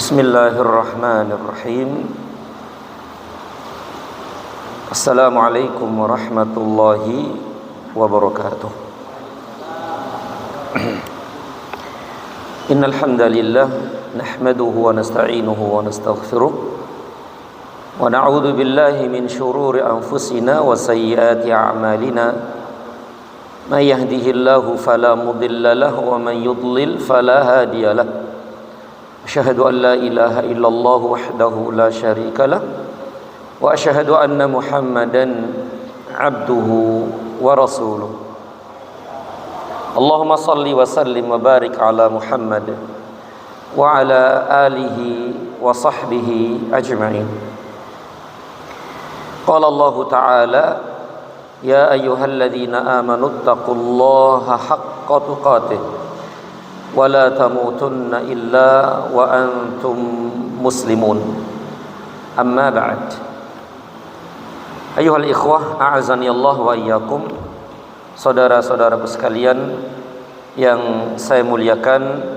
Bismillahirrahmanirrahim. Assalamualaikum warahmatullahi wabarakatuh. Innal hamdalillah nahmaduhu wa nasta'inuhu wa nastaghfiruh wa na'udzu billahi min shururi anfusina wa sayyiati a'malina. May yahdihillahu fala mudilla lahu wa man yudlil fala hadiya lahu. Asyhadu an la ilaha illallah wahdahu la syarika lah wa asyhadu anna Muhammadan abduhu wa rasuluh. Allahumma salli wa sallim wa barik ala Muhammad wa ala alihi wa sahbihi ajma'in. Qala Allah ta'ala ya ayyuhalladzina amanu taqullaha haqqa tuqatih wa la tamutunna illa wa antum muslimun. Amma ba'd. Ayuhal ikhwah, a'azani Allah wa iyyakum. Saudara-saudaraku sekalian yang saya muliakan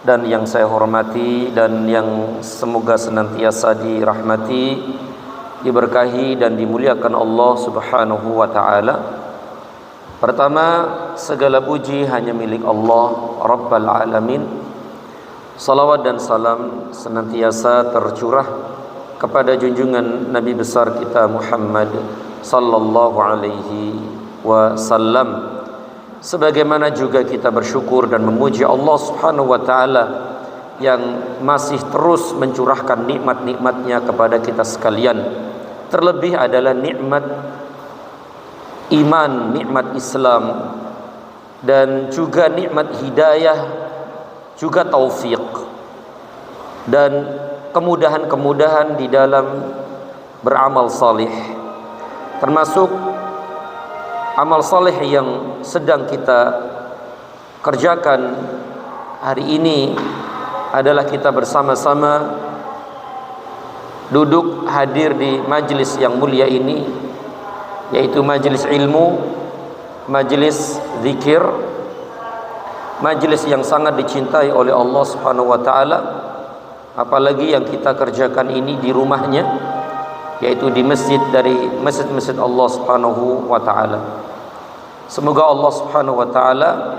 dan yang saya hormati dan yang semoga senantiasa dirahmati, diberkahi dan dimuliakan Allah Subhanahu wa taala. Pertama, segala puji hanya milik Allah Rabbal Alamin. Salawat dan salam senantiasa tercurah kepada junjungan Nabi besar kita Muhammad sallallahu alaihi wasallam. Sebagaimana juga kita bersyukur dan memuji Allah Subhanahu wa taala yang masih terus mencurahkan nikmat-nikmatnya kepada kita sekalian. Terlebih adalah nikmat iman, nikmat Islam, dan juga nikmat hidayah, juga taufik dan kemudahan-kemudahan di dalam beramal salih. Termasuk amal salih yang sedang kita kerjakan hari ini adalah kita bersama-sama duduk hadir di majelis yang mulia ini, yaitu majelis ilmu, majelis zikir, majelis yang sangat dicintai oleh Allah Subhanahu wa taala. Apalagi yang kita kerjakan ini di rumahnya, yaitu di masjid dari masjid-masjid Allah Subhanahu wa taala. Semoga Allah Subhanahu wa taala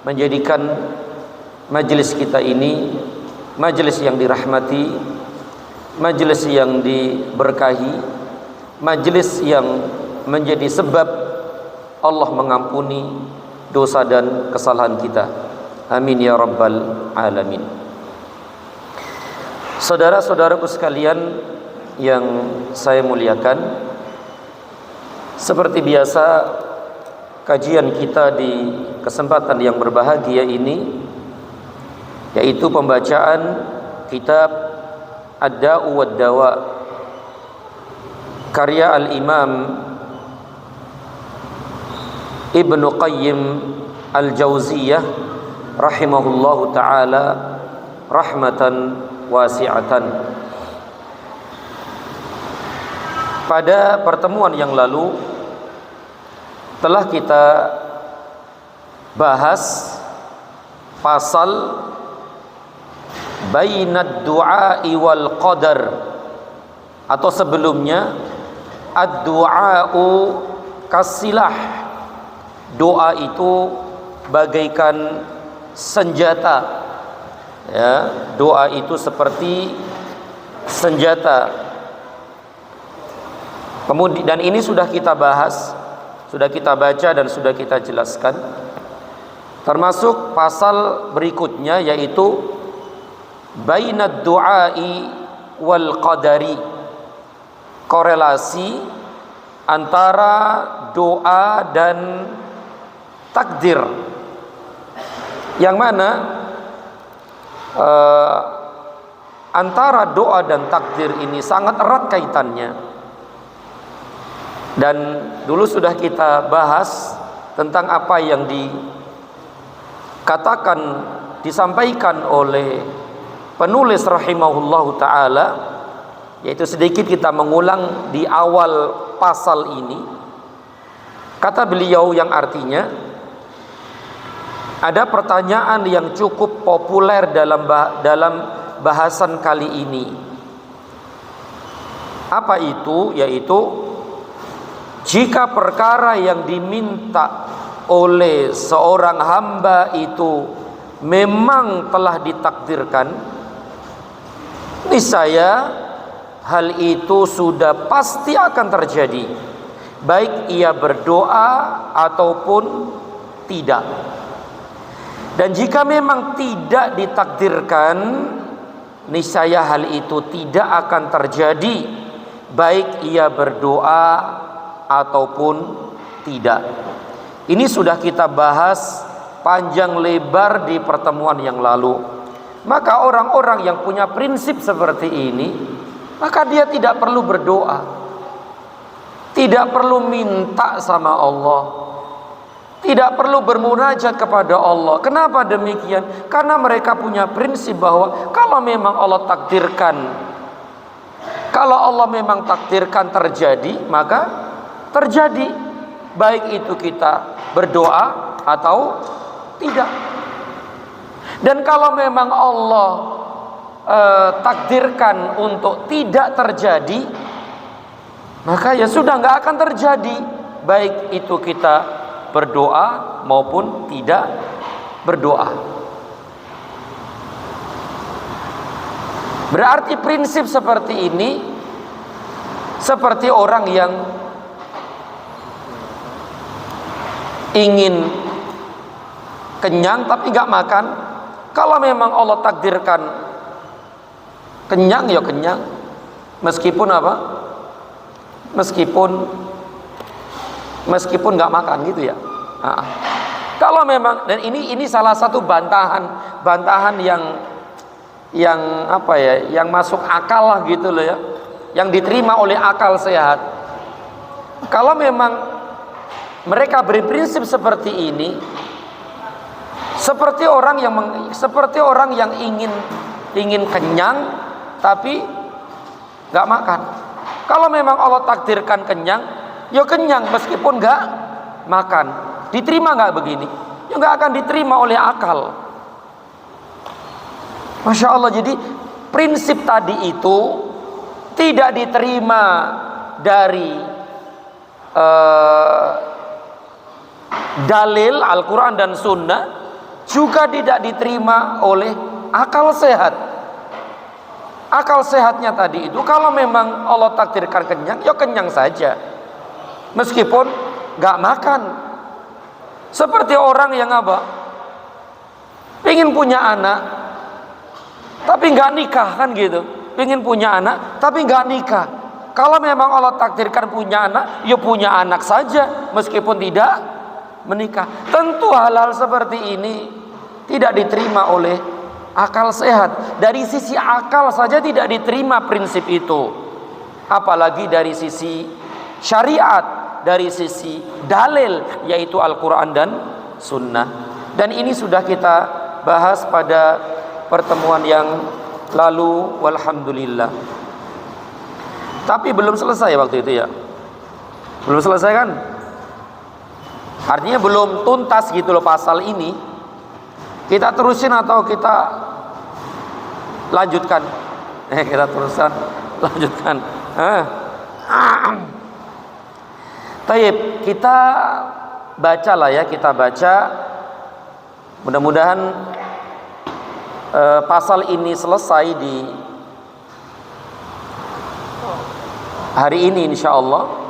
menjadikan majelis kita ini majelis yang dirahmati, majelis yang diberkahi, majelis yang menjadi sebab Allah mengampuni dosa dan kesalahan kita. Amin ya rabbal alamin. Saudara-saudaraku sekalian yang saya muliakan, seperti biasa kajian kita di kesempatan yang berbahagia ini yaitu pembacaan kitab Ad-Da'u wad-Dawa karya Al-Imam Ibnu Qayyim Al-Jauziyah rahimahullahu ta'ala rahmatan wasi'atan. Pada pertemuan yang lalu telah kita bahas pasal bainad du'a'i wal qadar, atau sebelumnya ad-du'a'u kasilah. Doa itu bagaikan senjata, ya, doa itu seperti senjata. Kemudian, dan ini sudah kita bahas, sudah kita baca dan sudah kita jelaskan. Termasuk pasal berikutnya yaitu bainad du'ai wal qadari, korelasi antara doa dan takdir, yang mana antara doa dan takdir ini sangat erat kaitannya. Dan dulu sudah kita bahas tentang apa yang dikatakan, disampaikan oleh penulis rahimahullahu ta'ala, yaitu sedikit kita mengulang di awal pasal ini. Kata beliau yang artinya, ada pertanyaan yang cukup populer dalam bahasan kali ini. Apa itu? Yaitu jika perkara yang diminta oleh seorang hamba itu memang telah ditakdirkan, niscaya hal itu sudah pasti akan terjadi, baik ia berdoa ataupun tidak. Dan jika memang tidak ditakdirkan, niscaya hal itu tidak akan terjadi, baik ia berdoa ataupun tidak. Ini sudah kita bahas panjang lebar di pertemuan yang lalu. Maka orang-orang yang punya prinsip seperti ini, maka dia tidak perlu berdoa, tidak perlu minta sama Allah, tidak perlu bermunajat kepada Allah. Kenapa demikian? Karena mereka punya prinsip bahwa kalau memang Allah takdirkan, kalau Allah memang takdirkan terjadi, maka terjadi, baik itu kita berdoa atau tidak. Dan kalau memang Allah takdirkan untuk tidak terjadi, maka ya sudah, nggak akan terjadi, baik itu kita berdoa maupun tidak berdoa. Berarti prinsip seperti ini seperti orang yang ingin kenyang tapi nggak makan. Kalau memang Allah takdirkan kenyang, ya kenyang, meskipun apa? Meskipun nggak makan gitu ya. Nah, kalau memang, dan ini salah satu bantahan yang apa ya, yang masuk akal lah gitu loh ya, yang diterima oleh akal sehat. Kalau memang mereka berprinsip seperti ini, seperti orang yang ingin kenyang tapi nggak makan. Kalau memang Allah takdirkan kenyang, ya kenyang meskipun nggak makan. Diterima nggak begini? Ya nggak akan diterima oleh akal. Masya Allah. Jadi prinsip tadi itu tidak diterima dari dalil Al-Quran dan Sunnah, juga tidak diterima oleh akal sehat. Akal sehatnya tadi itu, kalau memang Allah takdirkan kenyang, ya kenyang saja, meskipun gak makan. Seperti orang yang apa? Pengen punya anak tapi gak nikah, kan gitu. Pengen punya anak tapi gak nikah. Kalau memang Allah takdirkan punya anak, ya punya anak saja, meskipun tidak menikah. Tentu hal-hal seperti ini tidak diterima oleh akal sehat. Dari sisi akal saja tidak diterima prinsip itu, apalagi dari sisi syariat, dari sisi dalil, yaitu Al-Quran dan Sunnah. Dan ini sudah kita bahas pada pertemuan yang lalu, walhamdulillah. Tapi belum selesai waktu itu ya, belum selesai kan? Artinya belum tuntas gitu loh pasal ini. Kita terusin atau kita lanjutkan? Kita terusan, lanjutkan. Taib, kita baca lah ya, kita baca. Mudah-mudahan pasal ini selesai di hari ini insyaallah.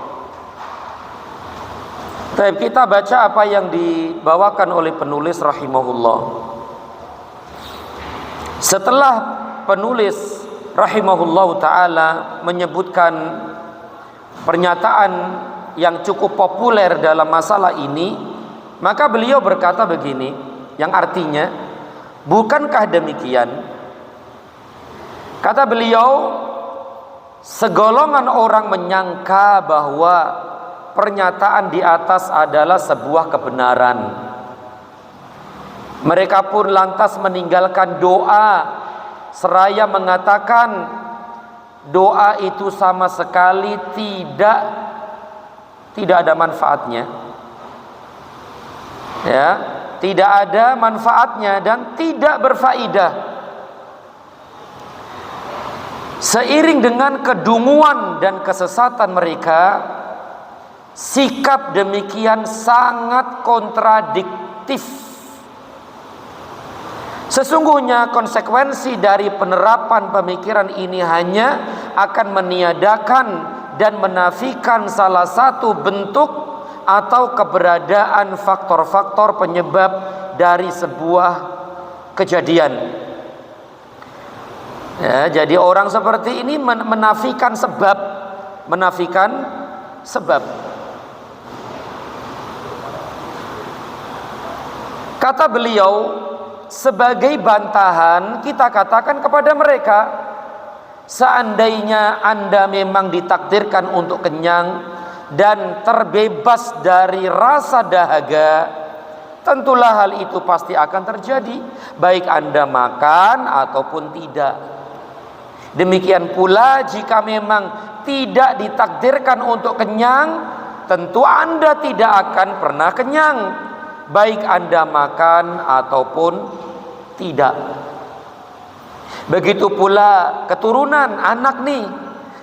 Kita baca apa yang dibawakan oleh penulis rahimahullah. Setelah penulis rahimahullah ta'ala menyebutkan pernyataan yang cukup populer dalam masalah ini, maka beliau berkata begini, yang artinya, bukankah demikian? Kata beliau, segolongan orang menyangka bahwa pernyataan di atas adalah sebuah kebenaran. Mereka pun lantas meninggalkan doa, seraya mengatakan doa itu sama sekali tidak ada manfaatnya. Ya, tidak ada manfaatnya dan tidak berfaedah. Seiring dengan kedunguan dan kesesatan mereka, sikap demikian sangat kontradiktif. Sesungguhnya konsekuensi dari penerapan pemikiran ini hanya akan meniadakan dan menafikan salah satu bentuk atau keberadaan faktor-faktor penyebab dari sebuah kejadian. Ya, jadi orang seperti ini menafikan sebab, Kata beliau, sebagai bantahan kita katakan kepada mereka, seandainya Anda memang ditakdirkan untuk kenyang dan terbebas dari rasa dahaga, tentulah hal itu pasti akan terjadi, baik Anda makan ataupun tidak. Demikian pula jika memang tidak ditakdirkan untuk kenyang, tentu Anda tidak akan pernah kenyang, baik Anda makan ataupun tidak. Begitu pula keturunan, anak nih.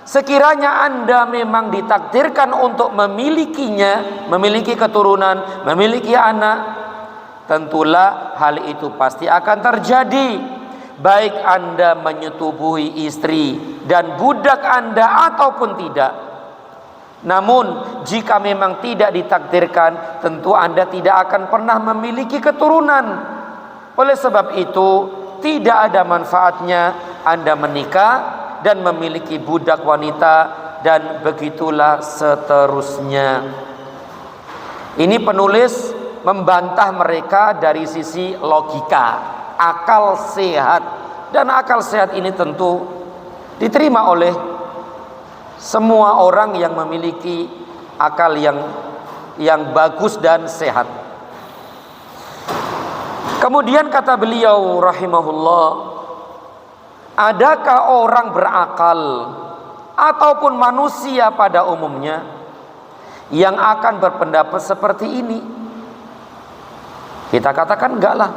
Sekiranya Anda memang ditakdirkan untuk memiliki keturunan, memiliki anak, tentulah hal itu pasti akan terjadi, baik Anda menyetubuhi istri dan budak Anda ataupun tidak. Namun jika memang tidak ditakdirkan, tentu Anda tidak akan pernah memiliki keturunan. Oleh sebab itu, tidak ada manfaatnya Anda menikah dan memiliki budak wanita, dan begitulah seterusnya. Ini penulis membantah mereka dari sisi logika, akal sehat, dan akal sehat ini tentu diterima oleh semua orang yang memiliki akal yang bagus dan sehat. Kemudian kata beliau rahimahullah, adakah orang berakal ataupun manusia pada umumnya yang akan berpendapat seperti ini? Kita katakan enggak lah.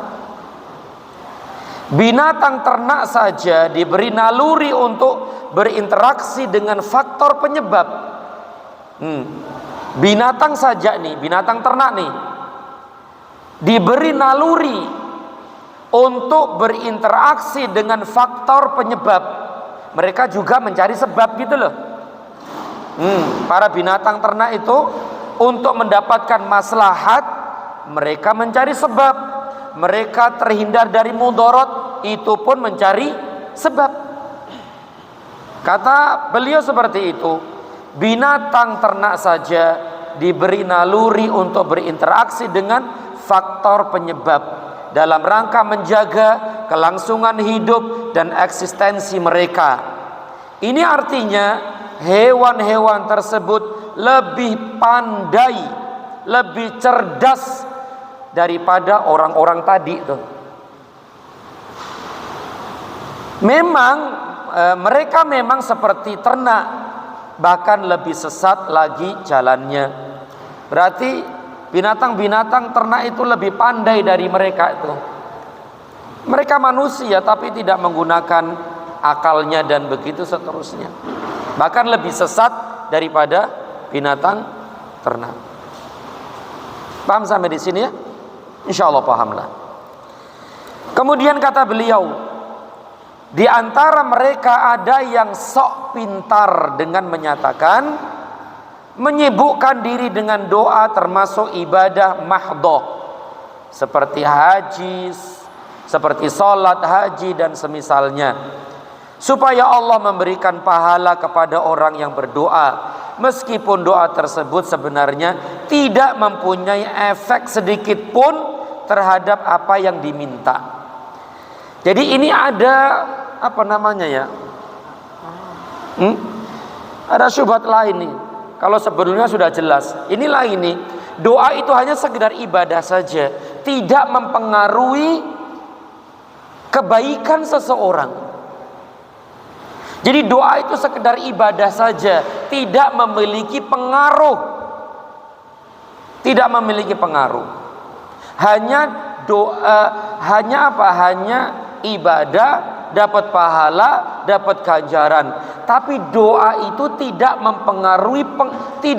Binatang ternak saja diberi naluri untuk berinteraksi dengan faktor penyebab. Binatang saja nih, binatang ternak nih, diberi naluri untuk berinteraksi dengan faktor penyebab. Mereka juga mencari sebab gitu loh. Para binatang ternak itu untuk mendapatkan maslahat, mereka mencari sebab. Mereka terhindar dari mudarat, itu pun mencari sebab. Kata beliau seperti itu. Binatang ternak saja diberi naluri untuk berinteraksi dengan faktor penyebab dalam rangka menjaga kelangsungan hidup dan eksistensi mereka. Ini artinya hewan-hewan tersebut lebih pandai, lebih cerdas daripada orang-orang tadi tuh. Memang mereka memang seperti ternak, bahkan lebih sesat lagi jalannya. Berarti binatang-binatang ternak itu lebih pandai dari mereka itu. Mereka manusia tapi tidak menggunakan akalnya dan begitu seterusnya. Bahkan lebih sesat daripada binatang ternak. Paham sampai di sini ya? Insyaallah pahamlah. Kemudian kata beliau, di antara mereka ada yang sok pintar dengan menyatakan menyibukkan diri dengan doa termasuk ibadah mahdhah seperti haji, seperti salat haji dan semisalnya, supaya Allah memberikan pahala kepada orang yang berdoa, meskipun doa tersebut sebenarnya tidak mempunyai efek sedikit pun terhadap apa yang diminta. Jadi ini ada apa namanya ya? Ada syubhat lain nih. Kalau sebelumnya sudah jelas, inilah ini. Doa itu hanya sekedar ibadah saja, tidak mempengaruhi kebaikan seseorang. Jadi doa itu sekedar ibadah saja, tidak memiliki pengaruh. Tidak memiliki pengaruh. Hanya doa, hanya apa? Hanya ibadah dapat pahala, dapat ganjaran. Tapi doa itu tidak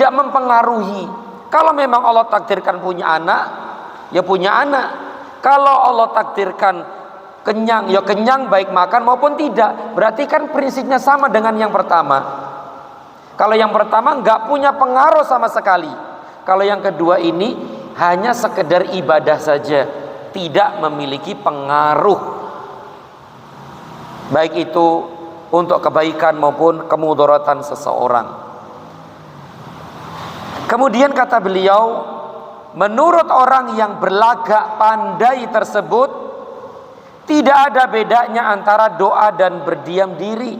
mempengaruhi. Kalau memang Allah takdirkan punya anak, ya punya anak. Kalau Allah takdirkan kenyang, ya kenyang baik makan maupun tidak. Berarti kan prinsipnya sama dengan yang pertama. Kalau yang pertama nggak punya pengaruh sama sekali. Kalau yang kedua ini hanya sekedar ibadah saja, tidak memiliki pengaruh, baik itu untuk kebaikan maupun kemudaratan seseorang. Kemudian kata beliau, menurut orang yang berlagak pandai tersebut, tidak ada bedanya antara doa dan berdiam diri,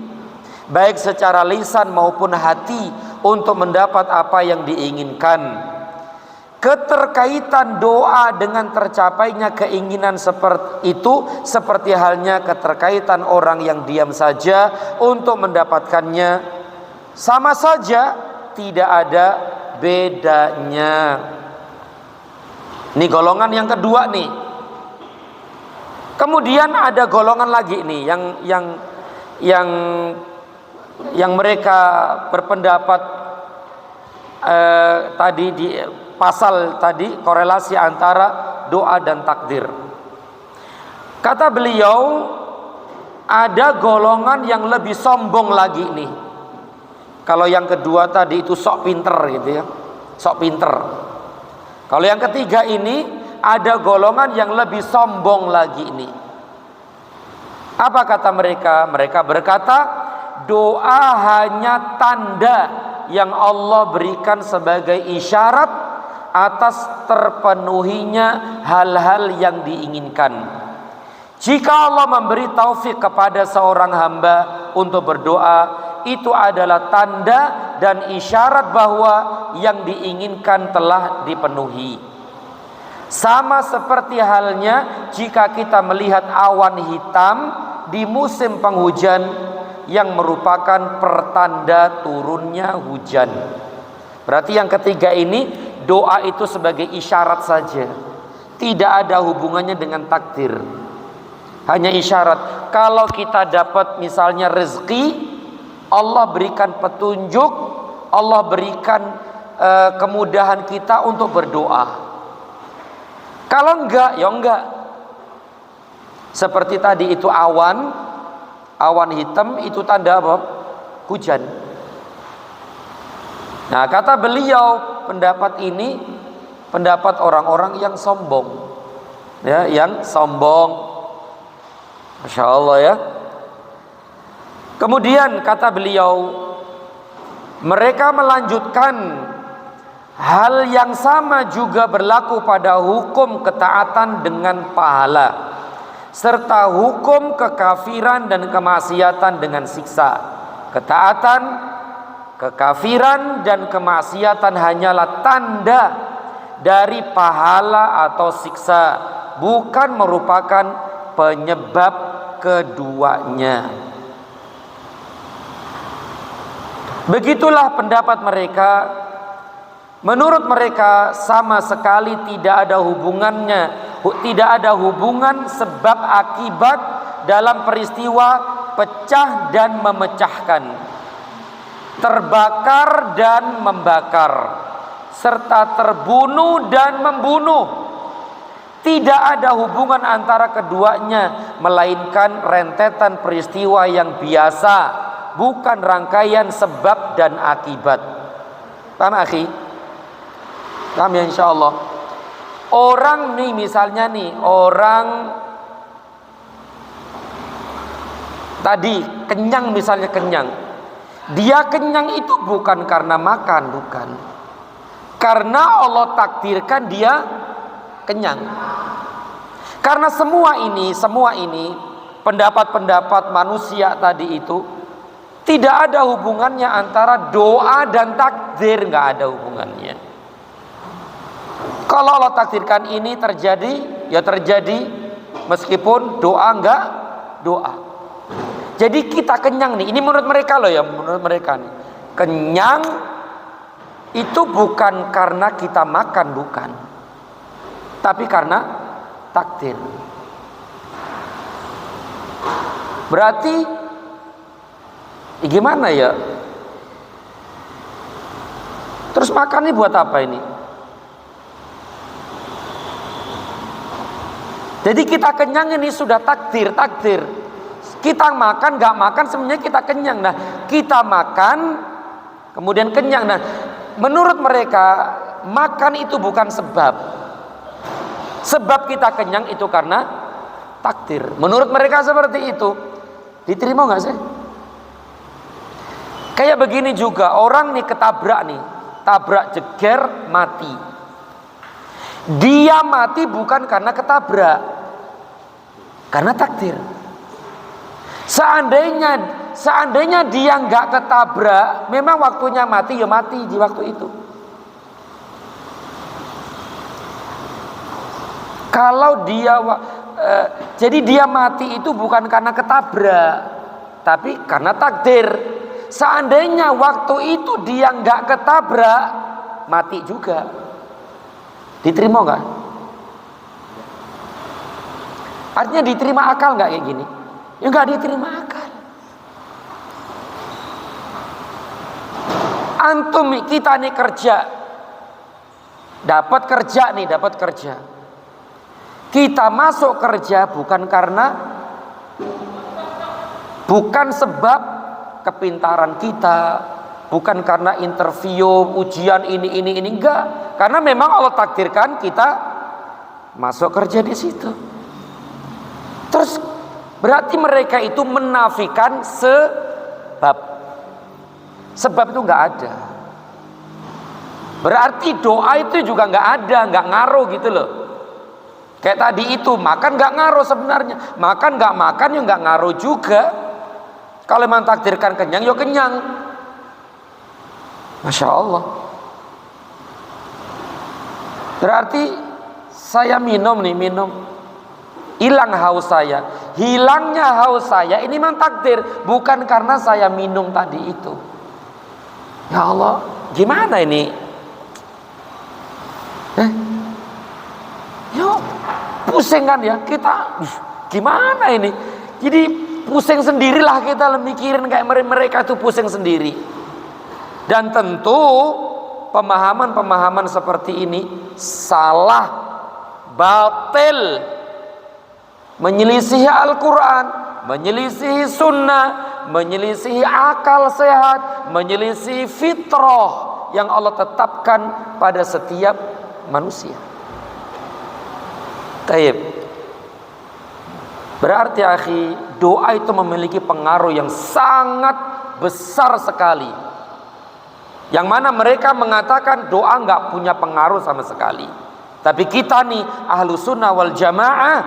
baik secara lisan maupun hati, untuk mendapat apa yang diinginkan. Keterkaitan doa dengan tercapainya keinginan seperti itu seperti halnya keterkaitan orang yang diam saja untuk mendapatkannya. Sama saja, tidak ada bedanya. Ini golongan yang kedua nih. Kemudian ada golongan lagi nih yang mereka berpendapat tadi di pasal tadi, korelasi antara doa dan takdir. Kata beliau, ada golongan yang lebih sombong lagi nih. Kalau yang kedua tadi itu sok pinter gitu ya, sok pinter. Kalau yang ketiga ini ada golongan yang lebih sombong lagi ini. Apa kata mereka? Mereka berkata, doa hanya tanda yang Allah berikan sebagai isyarat atas terpenuhinya hal-hal yang diinginkan. Jika Allah memberi taufik kepada seorang hamba untuk berdoa, itu adalah tanda dan isyarat bahwa yang diinginkan telah dipenuhi. Sama seperti halnya jika kita melihat awan hitam di musim penghujan, yang merupakan pertanda turunnya hujan. Berarti yang ketiga ini, doa itu sebagai isyarat saja, tidak ada hubungannya dengan takdir, hanya isyarat. Kalau kita dapat misalnya rezeki, Allah berikan petunjuk, Allah berikan kemudahan kita untuk berdoa. Kalau enggak, ya enggak. Seperti tadi itu awan hitam, itu tanda apa? Hujan. Nah, kata beliau, pendapat ini pendapat orang-orang yang sombong, ya, yang sombong. Masya Allah ya. Kemudian kata beliau, mereka melanjutkan, hal yang sama juga berlaku pada hukum ketaatan dengan pahala, serta hukum kekafiran dan kemaksiatan dengan siksa. Kekafiran dan kemaksiatan hanyalah tanda dari pahala atau siksa, bukan merupakan penyebab keduanya. Begitulah pendapat mereka. Menurut mereka sama sekali tidak ada hubungan sebab akibat dalam peristiwa pecah dan memecahkan, terbakar dan membakar, serta terbunuh dan membunuh. Tidak ada hubungan antara keduanya, melainkan rentetan peristiwa yang biasa, bukan rangkaian sebab dan akibat. Paham akhi? Paham ya insyaallah. Orang nih misalnya nih, orang tadi kenyang misalnya, kenyang. Dia kenyang itu bukan karena makan, bukan. Karena Allah takdirkan dia kenyang. Karena semua ini pendapat-pendapat manusia tadi itu tidak ada hubungannya antara doa dan takdir, nggak ada hubungannya. Kalau Allah takdirkan ini terjadi, ya terjadi, meskipun doa enggak doa. Jadi kita kenyang nih, ini menurut mereka loh ya, menurut mereka nih, kenyang itu bukan karena kita makan, bukan, tapi karena takdir. Berarti gimana ya? Terus makan ini buat apa ini? Jadi kita kenyang ini sudah takdir. Kita makan nggak makan sebenarnya kita kenyang. Nah, kita makan kemudian kenyang. Nah, menurut mereka makan itu bukan sebab. Sebab kita kenyang itu karena takdir. Menurut mereka seperti itu. Diterima nggak sih? Kayak begini juga, orang nih ketabrak nih, tabrak jeger mati. Dia mati bukan karena ketabrak, karena takdir. Seandainya dia nggak ketabrak, memang waktunya mati ya mati di waktu itu. Kalau dia jadi dia mati itu bukan karena ketabrak, tapi karena takdir. Seandainya waktu itu dia nggak ketabrak, mati juga. Diterima nggak? Artinya diterima akal nggak kayak gini? Ya nggak diterima akal. Antum kita nih kerja, dapat kerja. Kita masuk kerja bukan sebab kepintaran kita, bukan karena interview, ujian ini enggak. Karena memang Allah takdirkan kita masuk kerja di situ. Terus berarti mereka itu menafikan sebab. Sebab itu enggak ada. Berarti doa itu juga enggak ada, enggak ngaruh gitu loh. Kayak tadi itu, makan enggak ngaruh sebenarnya. Makan enggak makan ya enggak ngaruh juga. Kalau memang takdirkan kenyang, ya kenyang. Masya Allah. Berarti saya minum. Hilang haus saya. Hilangnya haus saya, ini memang takdir. Bukan karena saya minum tadi itu. Ya Allah, gimana ini? Yuk, pusing kan ya kita. Gimana ini? Jadi pusing sendirilah kita mikirin kayak mereka itu pusing sendiri. Dan tentu pemahaman seperti ini salah, batil, menyelisihi Al-Quran, menyelisihi sunnah, menyelisihi akal sehat, menyelisihi fitrah yang Allah tetapkan pada setiap manusia. Taib. Berarti akhi, doa itu memiliki pengaruh yang sangat besar sekali. Yang mana mereka mengatakan doa nggak punya pengaruh sama sekali. Tapi kita nih ahlu sunnah wal jamaah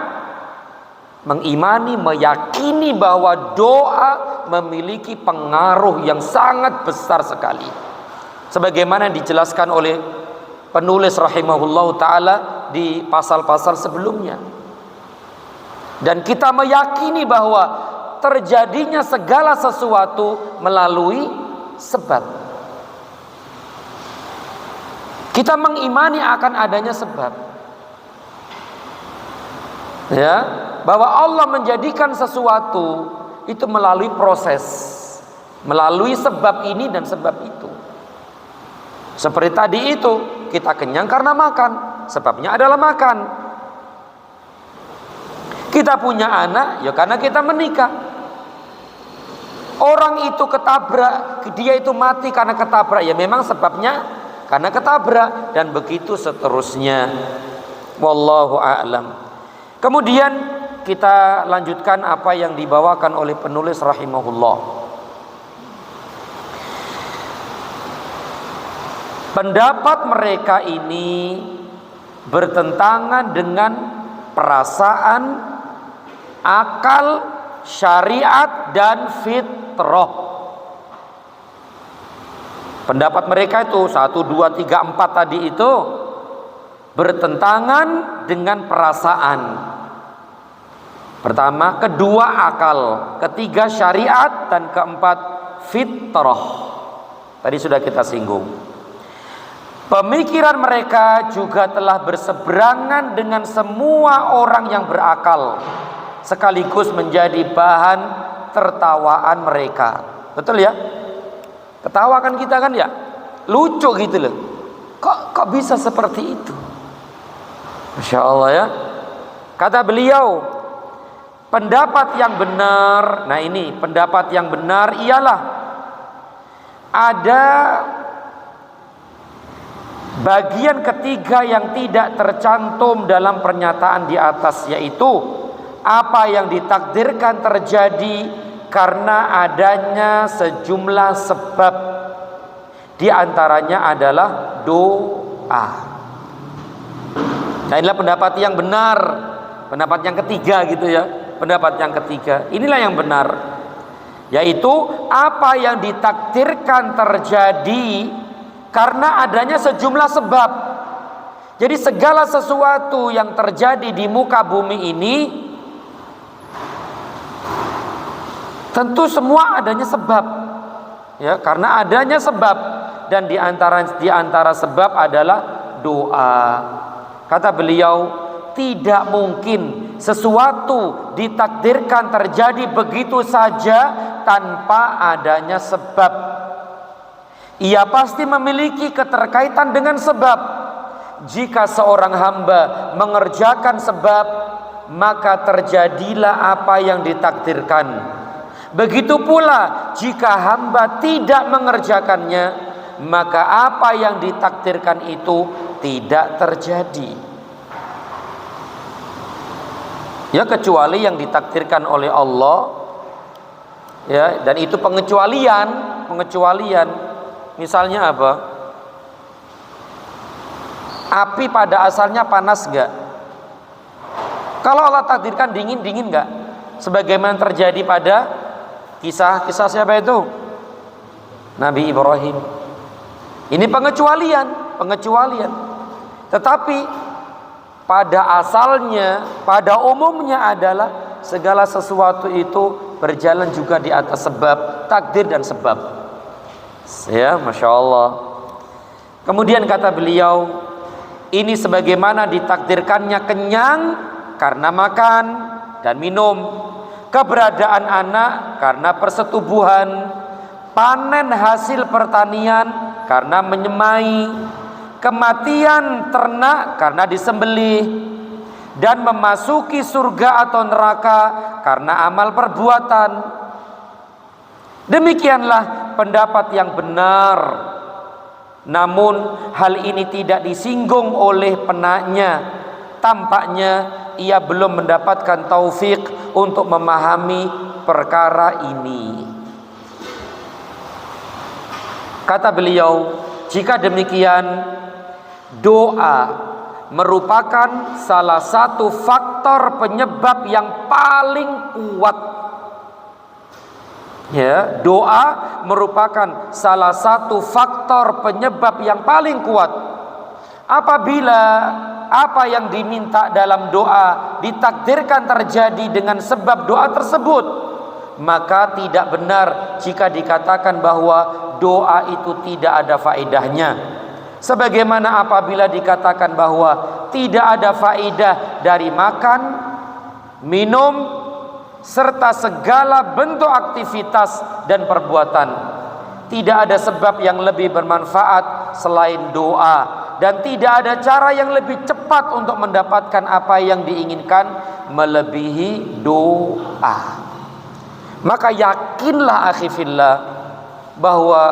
mengimani, meyakini bahwa doa memiliki pengaruh yang sangat besar sekali. Sebagaimana dijelaskan oleh penulis rahimahullah ta'ala di pasal-pasal sebelumnya. Dan kita meyakini bahwa terjadinya segala sesuatu melalui sebab. Kita mengimani akan adanya sebab. Ya, bahwa Allah menjadikan sesuatu itu melalui proses, melalui sebab ini dan sebab itu. Seperti tadi itu, kita kenyang karena makan, sebabnya adalah makan. Kita punya anak ya karena kita menikah. Orang itu ketabrak, dia itu mati karena ketabrak, ya memang sebabnya karena ketabrak, dan begitu seterusnya. Wallahu a'lam. Kemudian kita lanjutkan apa yang dibawakan oleh penulis rahimahullah. Pendapat mereka ini bertentangan dengan perasaan, akal, syariat, dan fitrah. Pendapat mereka itu 1, 2, 3, 4 tadi itu bertentangan dengan perasaan. Pertama, kedua akal, ketiga syariat, dan keempat fitrah. Tadi sudah kita singgung. Pemikiran mereka juga telah berseberangan dengan semua orang yang berakal, sekaligus menjadi bahan tertawaan mereka. Betul ya? Ketawakan kita kan ya? Lucu gitu loh. Kok bisa seperti itu? Masya Allah ya. Kata beliau, pendapat yang benar, nah ini pendapat yang benar ialah ada bagian ketiga yang tidak tercantum dalam pernyataan di atas, yaitu apa yang ditakdirkan terjadi karena adanya sejumlah sebab, di antaranya adalah doa. Nah, inilah pendapat yang benar, pendapat yang ketiga gitu ya, pendapat yang ketiga. Inilah yang benar, yaitu apa yang ditakdirkan terjadi karena adanya sejumlah sebab. Jadi segala sesuatu yang terjadi di muka bumi ini tentu semua adanya sebab, ya, karena adanya sebab, dan di antara sebab adalah doa. Kata beliau, tidak mungkin sesuatu ditakdirkan terjadi begitu saja tanpa adanya sebab. Ia pasti memiliki keterkaitan dengan sebab. Jika seorang hamba mengerjakan sebab, maka terjadilah apa yang ditakdirkan. Begitu pula jika hamba tidak mengerjakannya, maka apa yang ditakdirkan itu tidak terjadi. Ya, kecuali yang ditakdirkan oleh Allah, ya, dan itu pengecualian. Misalnya apa? Api pada asalnya panas enggak? Kalau Allah takdirkan dingin enggak? Sebagaimana terjadi pada kisah siapa itu? Nabi Ibrahim. Ini pengecualian. Tetapi pada asalnya, pada umumnya adalah segala sesuatu itu berjalan juga di atas sebab, takdir dan sebab. Ya, Masya Allah. Kemudian kata beliau, ini sebagaimana ditakdirkannya kenyang karena makan dan minum, keberadaan anak karena persetubuhan, panen hasil pertanian karena menyemai, kematian ternak karena disembelih, dan memasuki surga atau neraka karena amal perbuatan. Demikianlah pendapat yang benar. Namun hal ini tidak disinggung oleh penanya. Tampaknya ia belum mendapatkan taufik untuk memahami perkara ini. Kata beliau, jika demikian, doa merupakan salah satu faktor penyebab yang paling kuat. Ya, doa merupakan salah satu faktor penyebab yang paling kuat. Apabila apa yang diminta dalam doa ditakdirkan terjadi dengan sebab doa tersebut, maka tidak benar jika dikatakan bahwa doa itu tidak ada faedahnya. Sebagaimana apabila dikatakan bahwa tidak ada faedah dari makan, minum, serta segala bentuk aktivitas dan perbuatan. Tidak ada sebab yang lebih bermanfaat selain doa, dan tidak ada cara yang lebih cepat untuk mendapatkan apa yang diinginkan melebihi doa. Maka yakinlah akhi fillah bahwa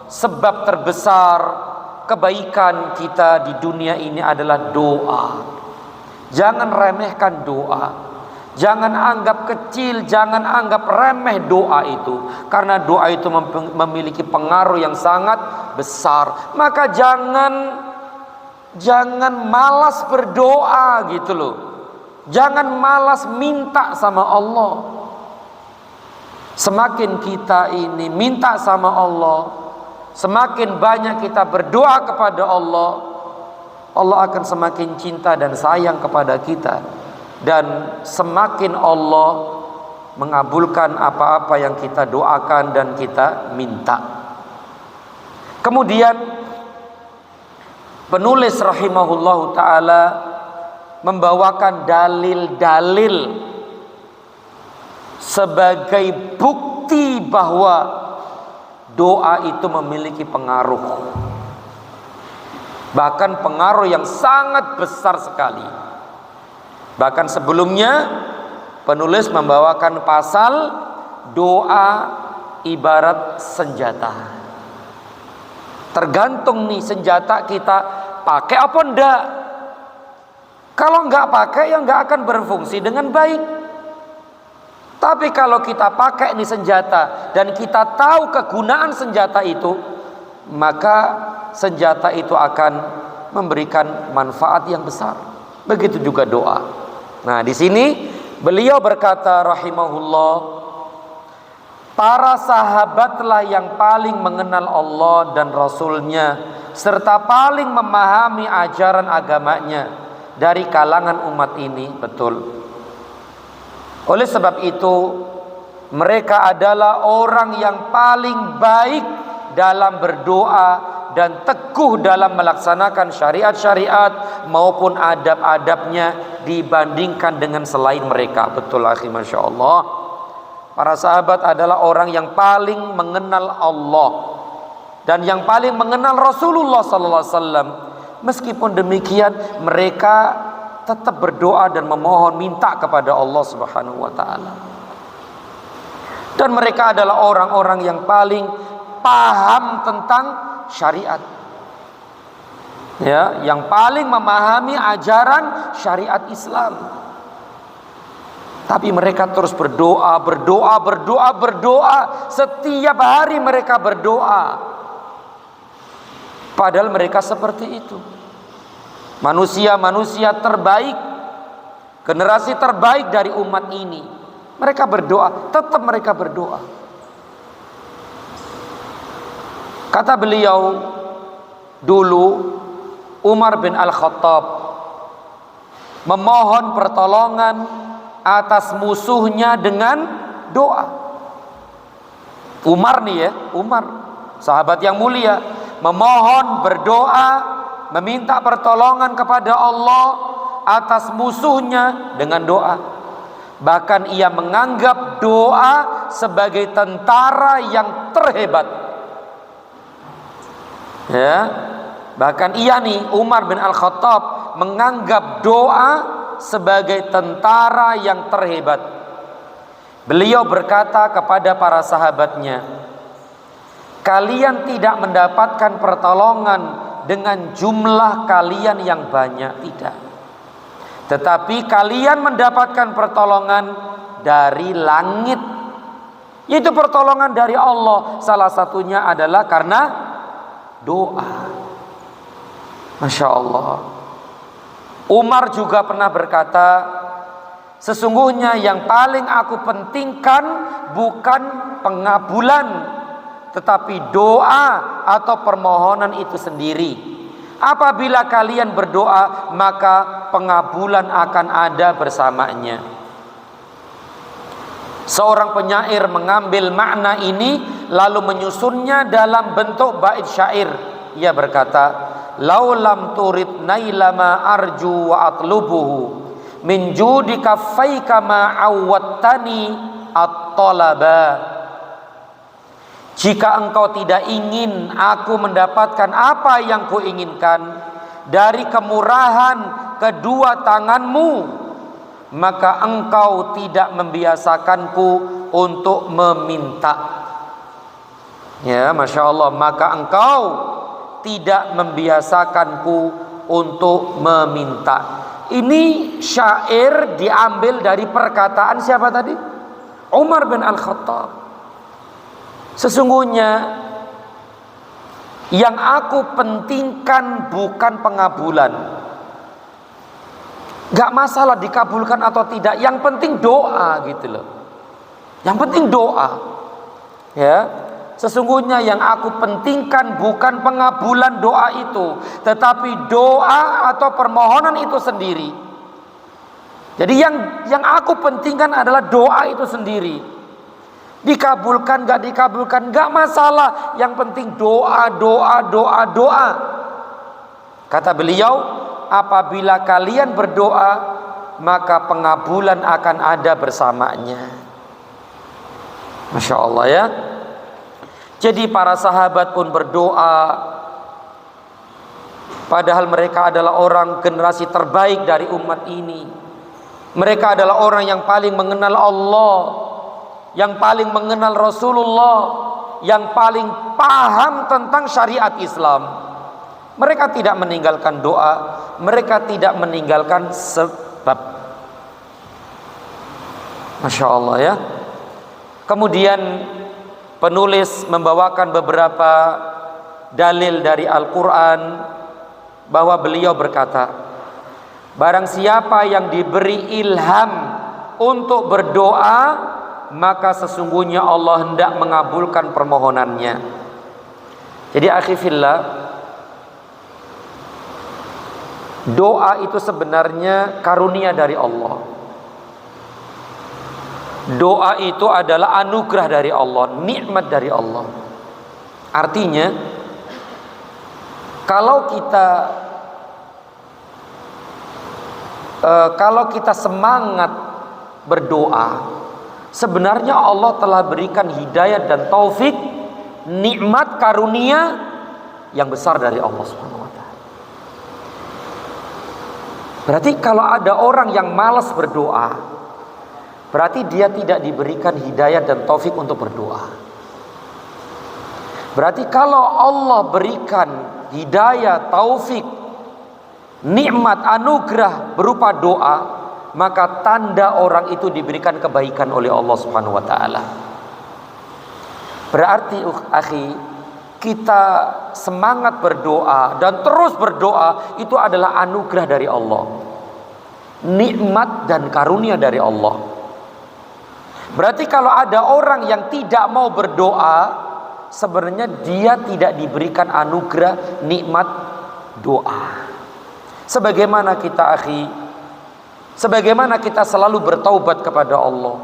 sebab terbesar kebaikan kita di dunia ini adalah doa. Jangan remehkan doa. Jangan anggap kecil, jangan anggap remeh doa itu, karena doa itu memiliki pengaruh yang sangat besar. Maka jangan malas berdoa gitu loh. Jangan malas minta sama Allah. Semakin kita ini minta sama Allah, semakin banyak kita berdoa kepada Allah, Allah akan semakin cinta dan sayang kepada kita. Dan semakin Allah mengabulkan apa-apa yang kita doakan dan kita minta. Kemudian penulis rahimahullahu ta'ala membawakan dalil-dalil sebagai bukti bahwa doa itu memiliki pengaruh, bahkan pengaruh yang sangat besar sekali. Bahkan sebelumnya penulis membawakan pasal doa ibarat senjata. Tergantung nih senjata kita pakai apa enggak. Kalau enggak pakai ya enggak akan berfungsi dengan baik. Tapi kalau kita pakai nih senjata dan kita tahu kegunaan senjata itu, maka senjata itu akan memberikan manfaat yang besar. Begitu juga doa. Nah, di sini beliau berkata rahimahullah, para sahabatlah yang paling mengenal Allah dan Rasulnya serta paling memahami ajaran agamanya dari kalangan umat ini. Betul. Oleh sebab itu mereka adalah orang yang paling baik dalam berdoa dan teguh dalam melaksanakan syariat-syariat maupun adab-adabnya dibandingkan dengan selain mereka. Betul akhi, Masya Allah. Para sahabat adalah orang yang paling mengenal Allah dan yang paling mengenal Rasulullah SAW. Meskipun demikian mereka tetap berdoa dan memohon minta kepada Allah Subhanahu wa taala. Dan mereka adalah orang-orang yang paling paham tentang syariat. Ya, yang paling memahami ajaran syariat Islam. Tapi mereka terus berdoa. Setiap hari mereka berdoa. Padahal mereka seperti itu. Manusia-manusia terbaik, generasi terbaik dari umat ini. Mereka berdoa, tetap mereka berdoa. Kata beliau, dulu Umar bin Al-Khattab memohon pertolongan atas musuhnya dengan doa. Umar nih ya, Umar, sahabat yang mulia, memohon, berdoa, meminta pertolongan kepada Allah atas musuhnya dengan doa. Bahkan ia menganggap doa sebagai tentara yang terhebat. Ya, bahkan ia nih Umar bin Al-Khattab menganggap doa sebagai tentara yang terhebat. Beliau berkata kepada para sahabatnya, kalian tidak mendapatkan pertolongan dengan jumlah kalian yang banyak, tidak. Tetapi kalian mendapatkan pertolongan dari langit, yaitu pertolongan dari Allah. Salah satunya adalah karena doa. Masya Allah. Umar juga pernah berkata, sesungguhnya yang paling aku pentingkan bukan pengabulan, tetapi doa atau permohonan itu sendiri. Apabila kalian berdoa, maka pengabulan akan ada bersamanya. Seorang penyair mengambil makna ini lalu menyusunnya dalam bentuk bait syair. Ia berkata, laulam turid naila ma arju wa atlubuhu min judi kaffaika ma awwattani at-talaba. Jika engkau tidak ingin aku mendapatkan apa yang kuinginkan dari kemurahan kedua tanganmu, maka engkau tidak membiasakanku untuk meminta. Ya, Masya Allah. Maka engkau tidak membiasakanku untuk meminta. Ini syair diambil dari perkataan siapa tadi? Umar bin Al-Khattab. Sesungguhnya yang aku pentingkan bukan pengabulan. Gak masalah dikabulkan atau tidak, yang penting doa gitu loh. Yang penting doa. Ya, sesungguhnya yang aku pentingkan bukan pengabulan doa itu, tetapi doa atau permohonan itu sendiri. Jadi yang aku pentingkan adalah doa itu sendiri. Dikabulkan gak dikabulkan gak masalah, yang penting doa. Kata beliau, apabila kalian berdoa, maka pengabulan akan ada bersamanya. Masya Allah ya. Jadi para sahabat pun berdoa, padahal mereka adalah orang generasi terbaik dari umat ini. Mereka adalah orang yang paling mengenal Allah, yang paling mengenal Rasulullah, yang paling paham tentang syariat Islam. Mereka tidak meninggalkan doa, mereka tidak meninggalkan sebab. Masya Allah ya. Kemudian penulis membawakan beberapa dalil dari Al-Quran, bahwa beliau berkata, barang siapa yang diberi ilham untuk berdoa, maka sesungguhnya Allah hendak mengabulkan permohonannya. Jadi akhi fillah, doa itu sebenarnya karunia dari Allah. Doa itu adalah anugerah dari Allah, nikmat dari Allah. Artinya, kalau kita semangat berdoa, sebenarnya Allah telah berikan hidayah dan taufik, nikmat karunia yang besar dari Allah Subhanahu wa taala. Berarti kalau ada orang yang malas berdoa, berarti dia tidak diberikan hidayah dan taufik untuk berdoa. Berarti kalau Allah berikan hidayah, taufik, nikmat, anugerah berupa doa, maka tanda orang itu diberikan kebaikan oleh Allah Subhanahu wa taala. Berarti akhi, kita semangat berdoa dan terus berdoa itu adalah anugerah dari Allah, nikmat dan karunia dari Allah. Berarti kalau ada orang yang tidak mau berdoa, sebenarnya dia tidak diberikan anugerah nikmat doa. Sebagaimana kita akhi, sebagaimana kita selalu bertaubat kepada Allah,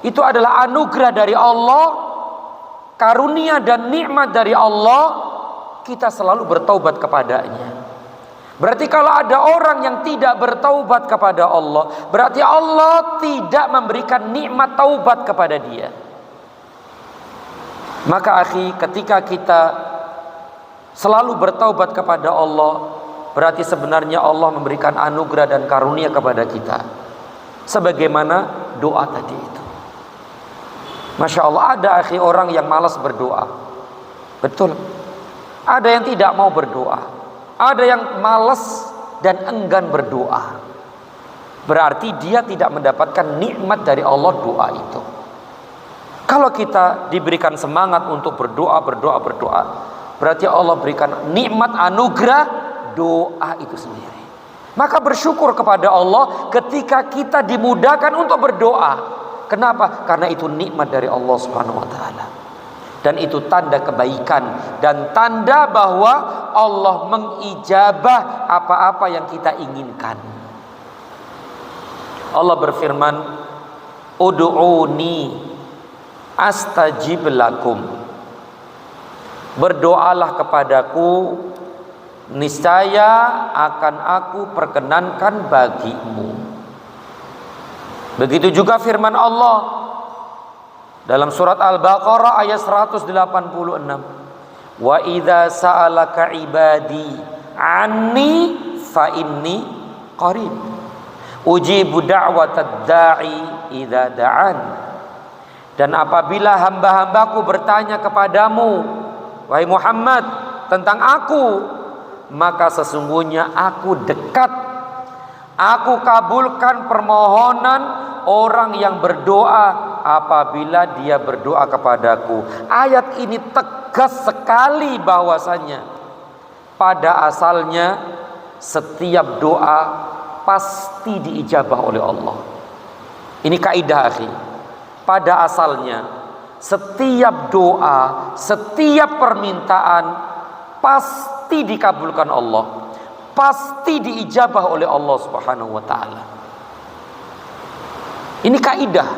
itu adalah anugerah dari Allah, karunia dan nikmat dari Allah, kita selalu bertaubat kepadanya. Berarti kalau ada orang yang tidak bertaubat kepada Allah, berarti Allah tidak memberikan nikmat taubat kepada dia. Maka akhi, ketika kita selalu bertaubat kepada Allah, berarti sebenarnya Allah memberikan anugerah dan karunia kepada kita, sebagaimana doa tadi itu. Masya Allah, ada akhi orang yang malas berdoa. Betul. Ada yang tidak mau berdoa, ada yang malas dan enggan berdoa. Berarti dia tidak mendapatkan nikmat dari Allah doa itu. Kalau kita diberikan semangat untuk berdoa, berarti Allah berikan nikmat anugerah doa itu sendiri. Maka bersyukur kepada Allah ketika kita dimudahkan untuk berdoa. Kenapa? Karena itu nikmat dari Allah Subhanahu wa taala. Dan itu tanda kebaikan dan tanda bahwa Allah mengijabah apa-apa yang kita inginkan. Allah berfirman, "Ud'uni astajib lakum." Berdoalah kepadaku, niscaya akan aku perkenankan bagimu. Begitu juga firman Allah dalam surat Al-Baqarah ayat 186. Wa idza sa'alaka ibadi anni fa inni qarib ujibu da'watad da'i idza da'an. Dan apabila hamba-hambaku bertanya kepadamu, wahai Muhammad, tentang aku, maka sesungguhnya aku dekat. Aku kabulkan permohonan orang yang berdoa apabila dia berdoa kepadaku. Ayat ini tegas sekali bahwasanya pada asalnya setiap doa pasti diijabah oleh Allah. Ini kaidah akhi. Pada asalnya setiap doa, setiap permintaan pasti dikabulkan Allah, pasti diijabah oleh Allah Subhanahu wa taala. Ini kaidah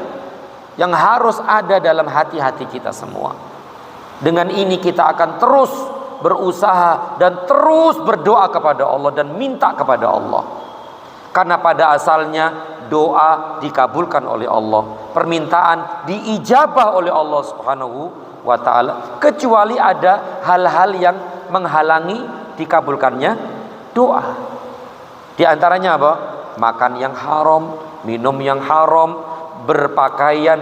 yang harus ada dalam hati-hati kita semua. Dengan ini kita akan terus berusaha dan terus berdoa kepada Allah dan minta kepada Allah. Karena pada asalnya doa dikabulkan oleh Allah, permintaan diijabah oleh Allah Subhanahu wa ta'ala, kecuali ada hal-hal yang menghalangi dikabulkannya doa. Di antaranya apa? Makan yang haram, minum yang haram, pakaian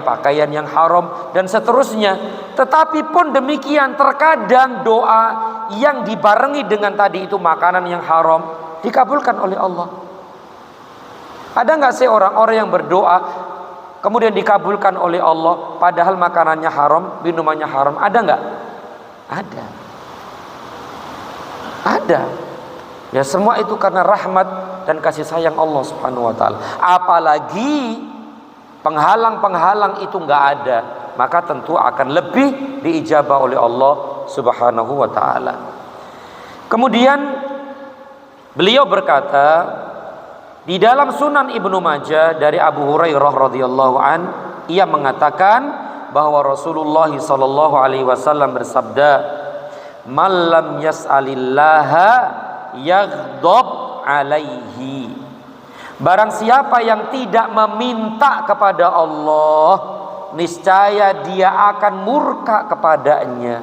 yang haram, dan seterusnya. Tetapi pun demikian, terkadang doa yang dibarengi dengan tadi itu makanan yang haram dikabulkan oleh Allah. Ada nggak sih orang-orang yang berdoa kemudian dikabulkan oleh Allah padahal makanannya haram, minumannya haram? Ada nggak? Ada. Ada. Ya, semua itu karena rahmat dan kasih sayang Allah Subhanahu wa ta'ala. Apalagi penghalang-penghalang itu nggak ada, maka tentu akan lebih diijabah oleh Allah Subhanahu wa ta'ala. Kemudian beliau berkata di dalam Sunan Ibnu Majah dari Abu Hurairah radhiyallahu an, ia mengatakan bahwa Rasulullah sallallahu alaihi wasallam bersabda, "Man lam yas'alillaha yaghdab alaihi." Barang siapa yang tidak meminta kepada Allah, niscaya dia akan murka kepadanya.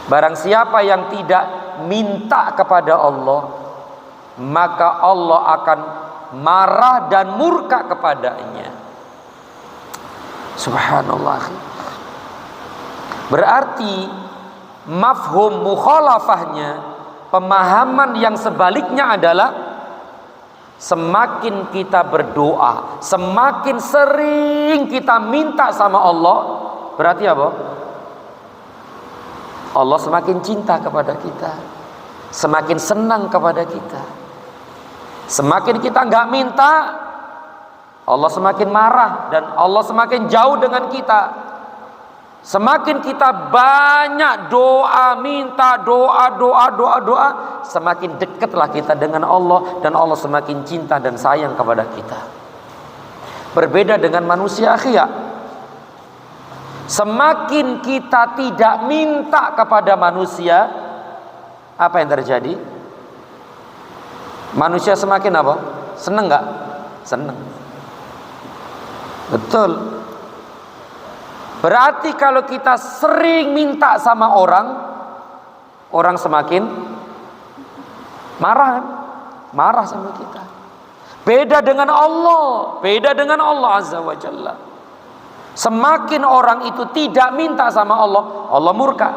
Barang siapa yang tidak minta kepada Allah, maka Allah akan marah dan murka kepadanya. Subhanallah. Berarti mafhum mukhalafahnya, pemahaman yang sebaliknya adalah semakin kita berdoa, semakin sering kita minta sama Allah, berarti apa? Allah semakin cinta kepada kita, semakin senang kepada kita. Semakin kita nggak minta, Allah semakin marah dan Allah semakin jauh dengan kita. Semakin kita banyak doa, minta doa, semakin dekatlah kita dengan Allah dan Allah semakin cinta dan sayang kepada kita. Berbeda dengan manusia akhir. Semakin kita tidak minta kepada manusia, apa yang terjadi? Manusia semakin apa? Seneng nggak? Seneng. Betul. Berarti kalau kita sering minta sama orang, orang semakin marah, marah sama kita. Beda dengan Allah, beda dengan Allah Azza wa Jalla. Semakin orang itu tidak minta sama Allah, Allah murka.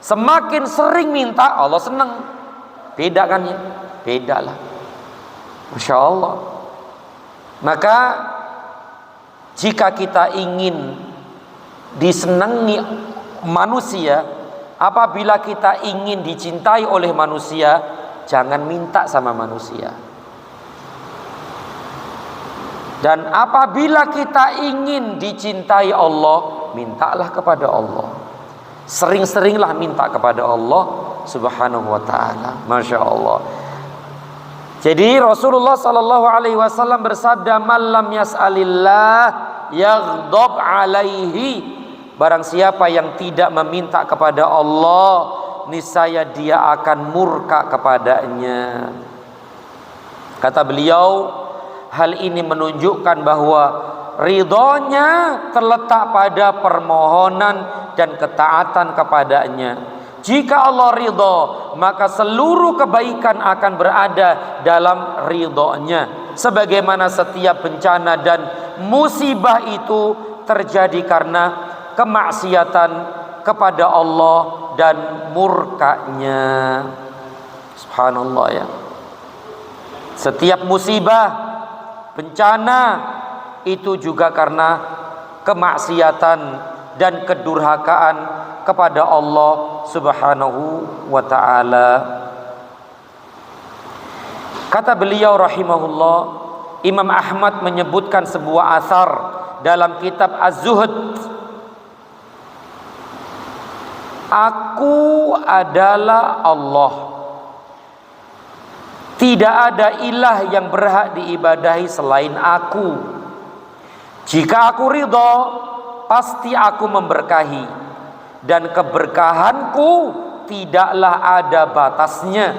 Semakin sering minta, Allah senang. Beda kan ya? Beda lah. Masya Allah. Maka jika kita ingin disenangi manusia, apabila kita ingin dicintai oleh manusia, jangan minta sama manusia. Dan apabila kita ingin dicintai Allah, mintalah kepada Allah. Sering-seringlah minta kepada Allah Subhanahu wa ta'ala. Masya Allah. Jadi Rasulullah sallallahu alaihi wasallam bersabda, "Man lam yas'alillah yaghdab alaihi." Barang siapa yang tidak meminta kepada Allah, niscaya dia akan murka kepadanya. Kata beliau, hal ini menunjukkan bahwa ridhonya terletak pada permohonan dan ketaatan kepadanya. Jika Allah ridho, maka seluruh kebaikan akan berada dalam ridhonya. Sebagaimana setiap bencana dan musibah itu terjadi karena kemaksiatan kepada Allah dan murkanya. Subhanallah ya. Setiap musibah, bencana itu juga karena kemaksiatan dan kedurhakaan kepada Allah Subhanahu wa ta'ala. Kata beliau rahimahullah, Imam Ahmad menyebutkan sebuah athar dalam kitab Az-Zuhd. Aku adalah Allah. Tidak ada ilah yang berhak diibadahi selain aku. Jika aku ridho, pasti aku memberkahi. Dan keberkahanku tidaklah ada batasnya.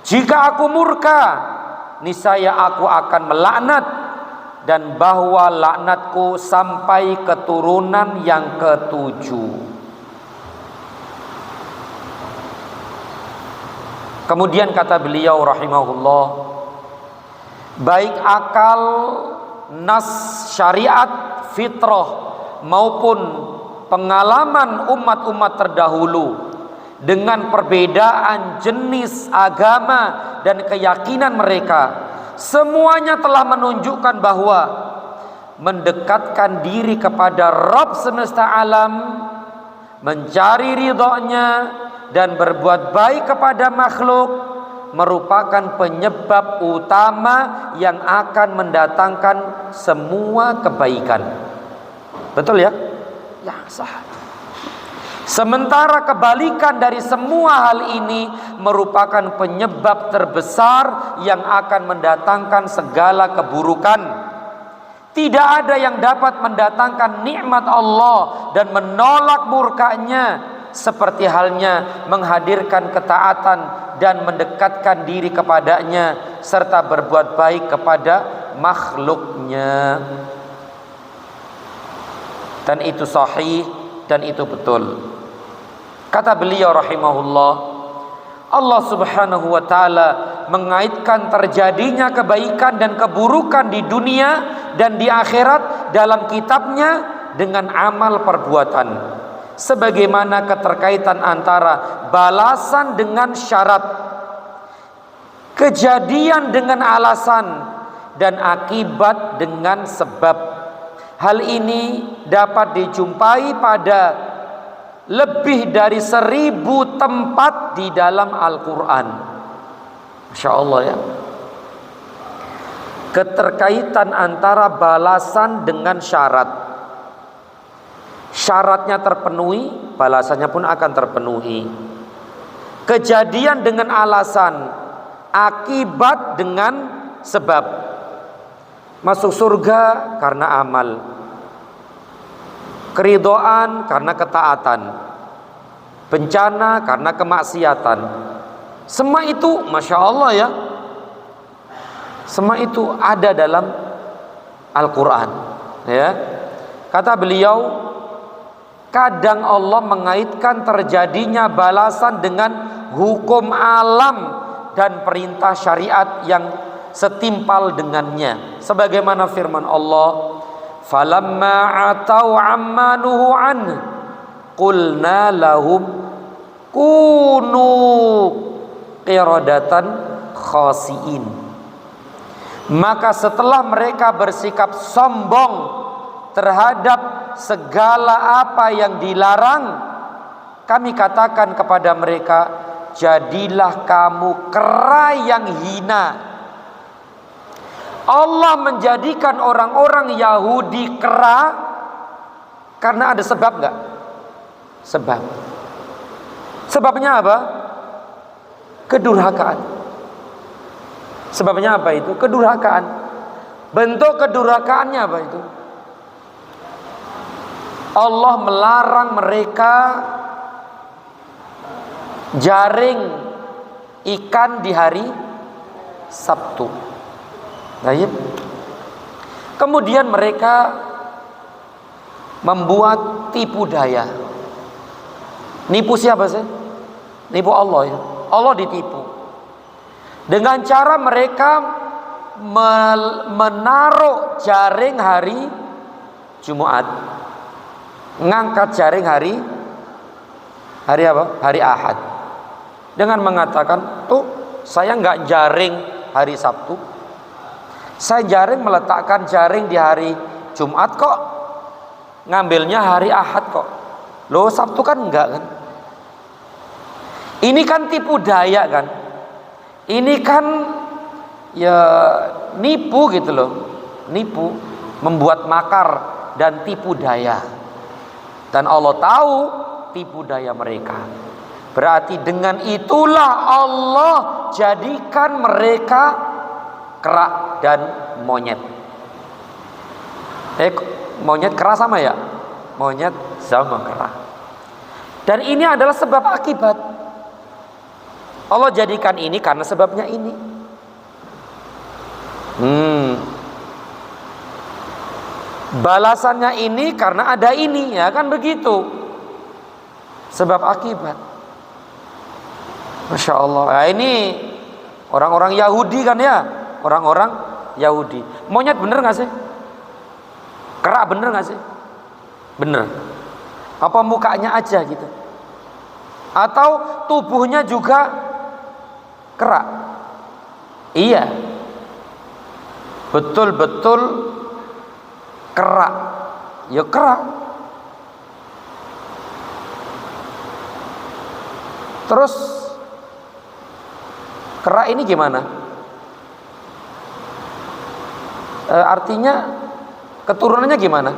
Jika aku murka, niscaya aku akan melaknat, dan bahwa laknatku sampai keturunan yang ketujuh. Kemudian kata beliau rahimahullah, baik akal, nas syariat, fitrah maupun pengalaman umat-umat terdahulu dengan perbedaan jenis agama dan keyakinan mereka, semuanya telah menunjukkan bahwa mendekatkan diri kepada Rabb semesta alam, mencari ridhonya dan berbuat baik kepada makhluk merupakan penyebab utama yang akan mendatangkan semua kebaikan. Betul ya? Ya, sah. Sementara kebalikan dari semua hal ini merupakan penyebab terbesar yang akan mendatangkan segala keburukan. Tidak ada yang dapat mendatangkan nikmat Allah dan menolak murkanya, seperti halnya menghadirkan ketaatan dan mendekatkan diri kepadanya serta berbuat baik kepada makhluknya. Dan itu sahih dan itu betul. Kata beliau rahimahullah, Allah subhanahu wa ta'ala mengaitkan terjadinya kebaikan dan keburukan di dunia dan di akhirat dalam kitabnya dengan amal perbuatan, sebagaimana keterkaitan antara balasan dengan syarat, kejadian dengan alasan, dan akibat dengan sebab. Hal ini dapat dijumpai pada lebih dari 1000 tempat di dalam Al-Quran. Masya Allah ya. Keterkaitan antara balasan dengan syarat. Syaratnya terpenuhi, balasannya pun akan terpenuhi. Kejadian dengan alasan, akibat dengan sebab. Masuk surga karena amal, keridhaan karena ketaatan, bencana karena kemaksiatan. Semua itu Masya Allah ya, semua itu ada dalam Al-Quran ya. Kata beliau, kadang Allah mengaitkan terjadinya balasan dengan hukum alam dan perintah syariat yang setimpal dengannya, sebagaimana firman Allah, falamma atau amma nuhu an qulna lahum kunu qiradatan khasiin. Maka setelah mereka bersikap sombong terhadap segala apa yang dilarang, kami katakan kepada mereka, jadilah kamu kera yang hina. Allah menjadikan orang-orang Yahudi kera karena ada sebab enggak? Sebab. Sebabnya apa? Kedurhakaan. Sebabnya apa itu? Kedurhakaan. Bentuk kedurhakaannya apa itu? Allah melarang mereka jaring ikan di hari Sabtu. Baik. Kemudian mereka membuat tipu daya. Nipu siapa sih? Nipu Allah ya. Allah ditipu. Dengan cara mereka menaruh jaring hari Jumat, ngangkat jaring hari apa? Hari Ahad. Dengan mengatakan, tuh saya nggak jaring hari Sabtu, saya jaring meletakkan jaring di hari Jumat kok, ngambilnya hari Ahad kok. Loh, Sabtu kan enggak kan? Ini kan tipu daya kan? Ini kan ya nipu gitu loh. Nipu, membuat makar dan tipu daya. Dan Allah tahu tipu daya mereka. Berarti dengan itulah Allah jadikan mereka kera dan monyet. Monyet kera sama ya? Monyet sama kera. Dan ini adalah sebab akibat. Allah jadikan ini karena sebabnya ini. Balasannya ini karena ada ini, ya kan begitu. Sebab akibat. Masya Allah. Nah, ini orang-orang Yahudi kan ya, orang-orang Yahudi. Monyet bener nggak sih? Kerak bener nggak sih? Bener. Apa mukanya aja gitu? Atau tubuhnya juga kerak? Iya. Betul-betul kerak. Ya kerak. Terus kerak ini gimana? Artinya keturunannya gimana?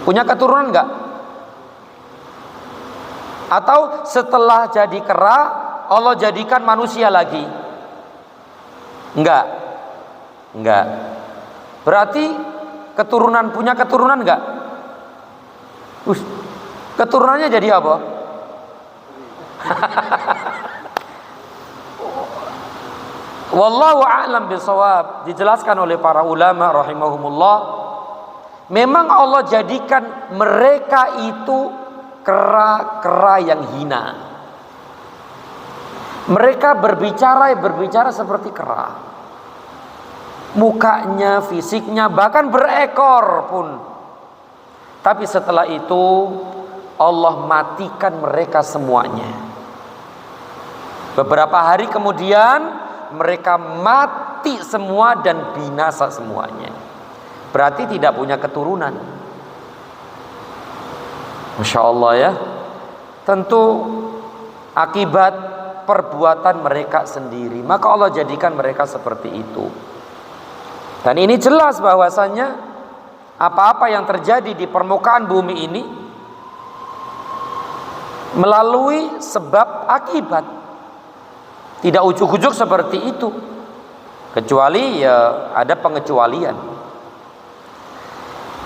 Punya keturunan enggak? Atau setelah jadi kera Allah jadikan manusia lagi? Enggak. Enggak. Berarti punya keturunan enggak? Keturunannya jadi apa? Wallahu a'lam bishawab. Dijelaskan oleh para ulama rahimahumullah, memang Allah jadikan mereka itu kera-kera yang hina. Mereka berbicara seperti kera. Mukanya, fisiknya, bahkan berekor pun. Tapi setelah itu Allah matikan mereka semuanya. Beberapa hari kemudian mereka mati semua dan binasa semuanya. Berarti tidak punya keturunan. Masya Allah ya. Tentu akibat perbuatan mereka sendiri, maka Allah jadikan mereka seperti itu. Dan ini jelas bahwasannya apa-apa yang terjadi di permukaan bumi ini melalui sebab akibat. Tidak ujuk-ujuk seperti itu, kecuali ya ada pengecualian.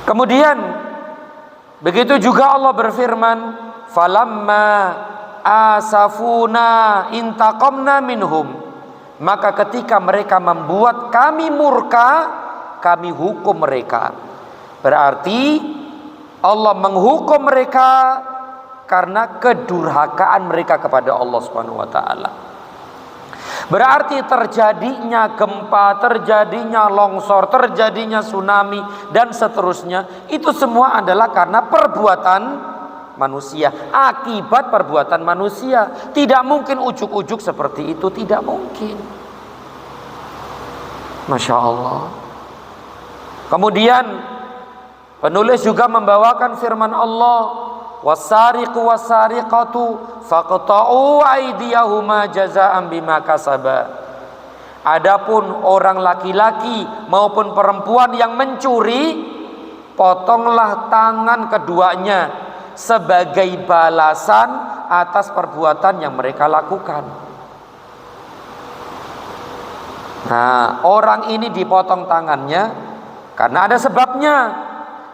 Kemudian begitu juga Allah berfirman, falamma asafuna intaqamna minhum, maka ketika mereka membuat kami murka, kami hukum mereka. Berarti Allah menghukum mereka karena kedurhakaan mereka kepada Allah Subhanahu wa taala. Berarti terjadinya gempa, terjadinya longsor, terjadinya tsunami dan seterusnya, itu semua adalah karena perbuatan manusia, akibat perbuatan manusia. Tidak mungkin ujuk-ujuk seperti itu, tidak mungkin. Masya Allah. Kemudian penulis juga membawakan firman Allah, wasariqu wasariqatu faqta'u aydiyahuma jazaa'an bima kasaba. Adapun orang laki-laki maupun perempuan yang mencuri, potonglah tangan keduanya sebagai balasan atas perbuatan yang mereka lakukan. Nah, orang ini dipotong tangannya karena ada sebabnya.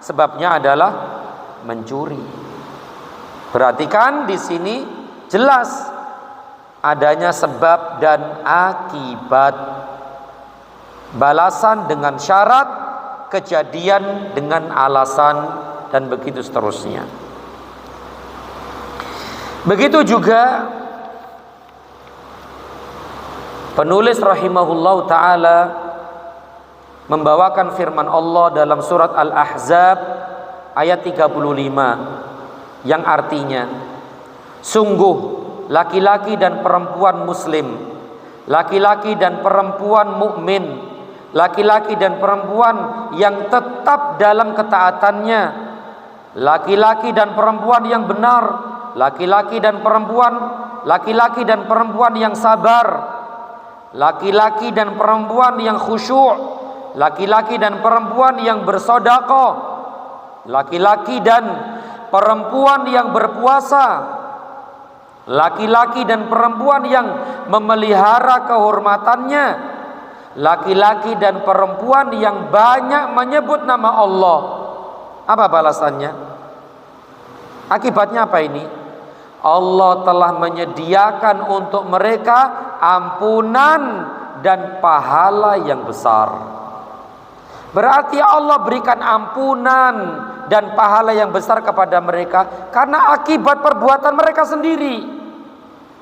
Sebabnya adalah mencuri. Perhatikan di sini jelas adanya sebab dan akibat. Balasan dengan syarat, kejadian dengan alasan, dan begitu seterusnya. Begitu juga penulis rahimahullah ta'ala membawakan firman Allah dalam surat Al-Ahzab ayat 35 yang artinya, sungguh laki-laki dan perempuan muslim, laki-laki dan perempuan mukmin, laki-laki dan perempuan yang tetap dalam ketaatannya, laki-laki dan perempuan yang benar, laki-laki dan perempuan yang sabar, laki-laki dan perempuan yang khusyuk, laki-laki dan perempuan yang bersedekah, laki-laki dan perempuan yang berpuasa, laki-laki dan perempuan yang memelihara kehormatannya, laki-laki dan perempuan yang banyak menyebut nama Allah. Apa balasannya? Akibatnya apa ini? Allah telah menyediakan untuk mereka ampunan dan pahala yang besar. Berarti Allah berikan ampunan dan pahala yang besar kepada mereka karena akibat perbuatan mereka sendiri.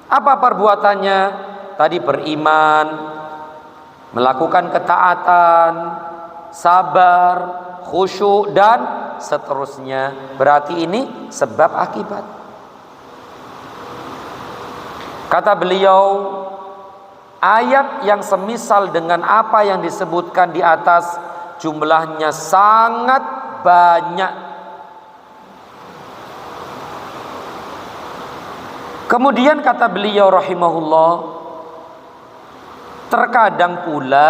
Apa perbuatannya? Tadi beriman, melakukan ketaatan, sabar, khusyuk dan seterusnya. Berarti ini sebab akibat. Kata beliau, ayat yang semisal dengan apa yang disebutkan di atas jumlahnya sangat banyak. Kemudian kata beliau rahimahullah, terkadang pula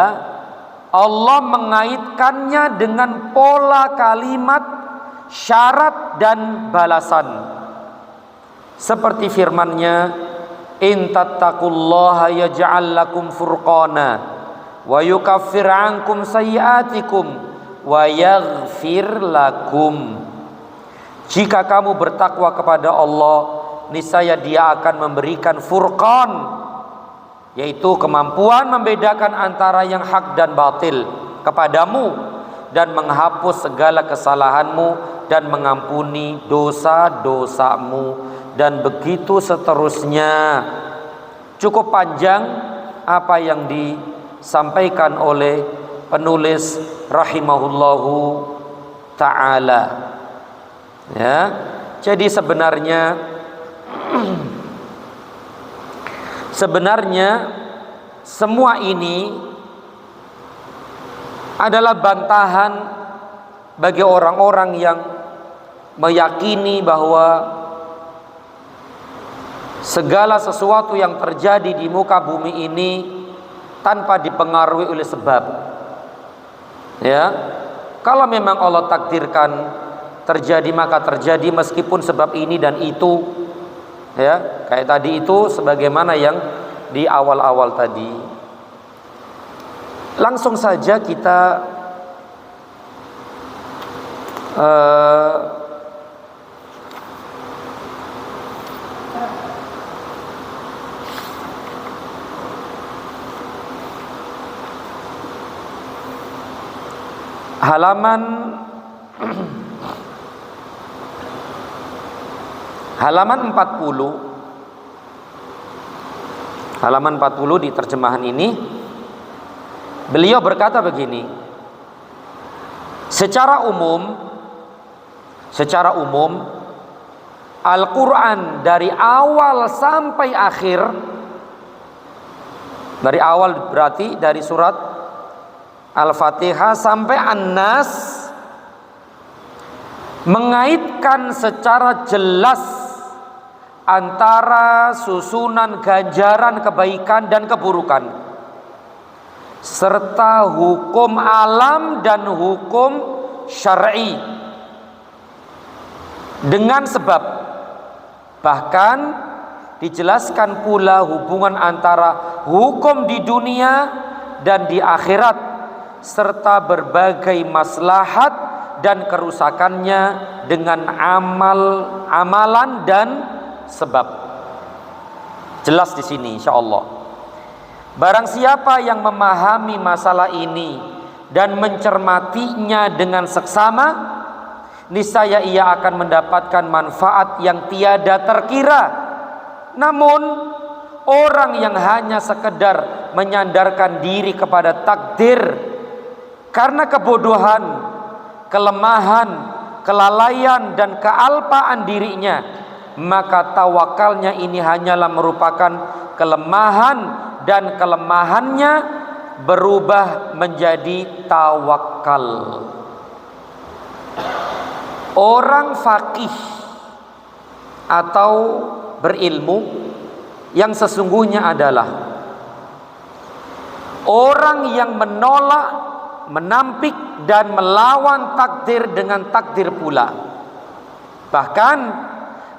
Allah mengaitkannya dengan pola kalimat syarat dan balasan. Seperti firman-Nya, in tattaqullaha yaj'al lakum furqana wa yukaffir 'ankum sayyi'atikum wa yaghfir lakum. Jika kamu bertakwa kepada Allah, niscaya Dia akan memberikan furqan, yaitu kemampuan membedakan antara yang hak dan batil kepadamu, dan menghapus segala kesalahanmu dan mengampuni dosa-dosamu, dan begitu seterusnya. Cukup panjang apa yang disampaikan oleh penulis rahimahullahu ta'ala, ya. Jadi sebenarnya semua ini adalah bantahan bagi orang-orang yang meyakini bahwa segala sesuatu yang terjadi di muka bumi ini tanpa dipengaruhi oleh sebab. Ya, kalau memang Allah takdirkan terjadi maka terjadi meskipun sebab ini dan itu. Ya, kayak tadi itu sebagaimana yang di awal-awal tadi. Langsung saja kita halaman 40 di terjemahan ini, beliau berkata begini, secara umum Al-Quran dari awal sampai akhir, dari awal berarti dari surat Al-Fatihah sampai An-Nas, mengaitkan secara jelas antara susunan ganjaran kebaikan dan keburukan, serta hukum alam dan hukum syar'i dengan sebab. Bahkan dijelaskan pula hubungan antara hukum di dunia dan di akhirat, serta berbagai maslahat dan kerusakannya dengan amalan dan sebab. Jelas di sini insyaallah. Barang siapa yang memahami masalah ini dan mencermatinya dengan seksama, niscaya ia akan mendapatkan manfaat yang tiada terkira. Namun orang yang hanya sekedar menyandarkan diri kepada takdir karena kebodohan, kelemahan, kelalaian dan kealpaan dirinya, maka tawakalnya ini hanyalah merupakan kelemahan, dan kelemahannya berubah menjadi tawakal. Orang faqih atau berilmu yang sesungguhnya adalah orang yang menolak, menampik dan melawan takdir dengan takdir pula. Bahkan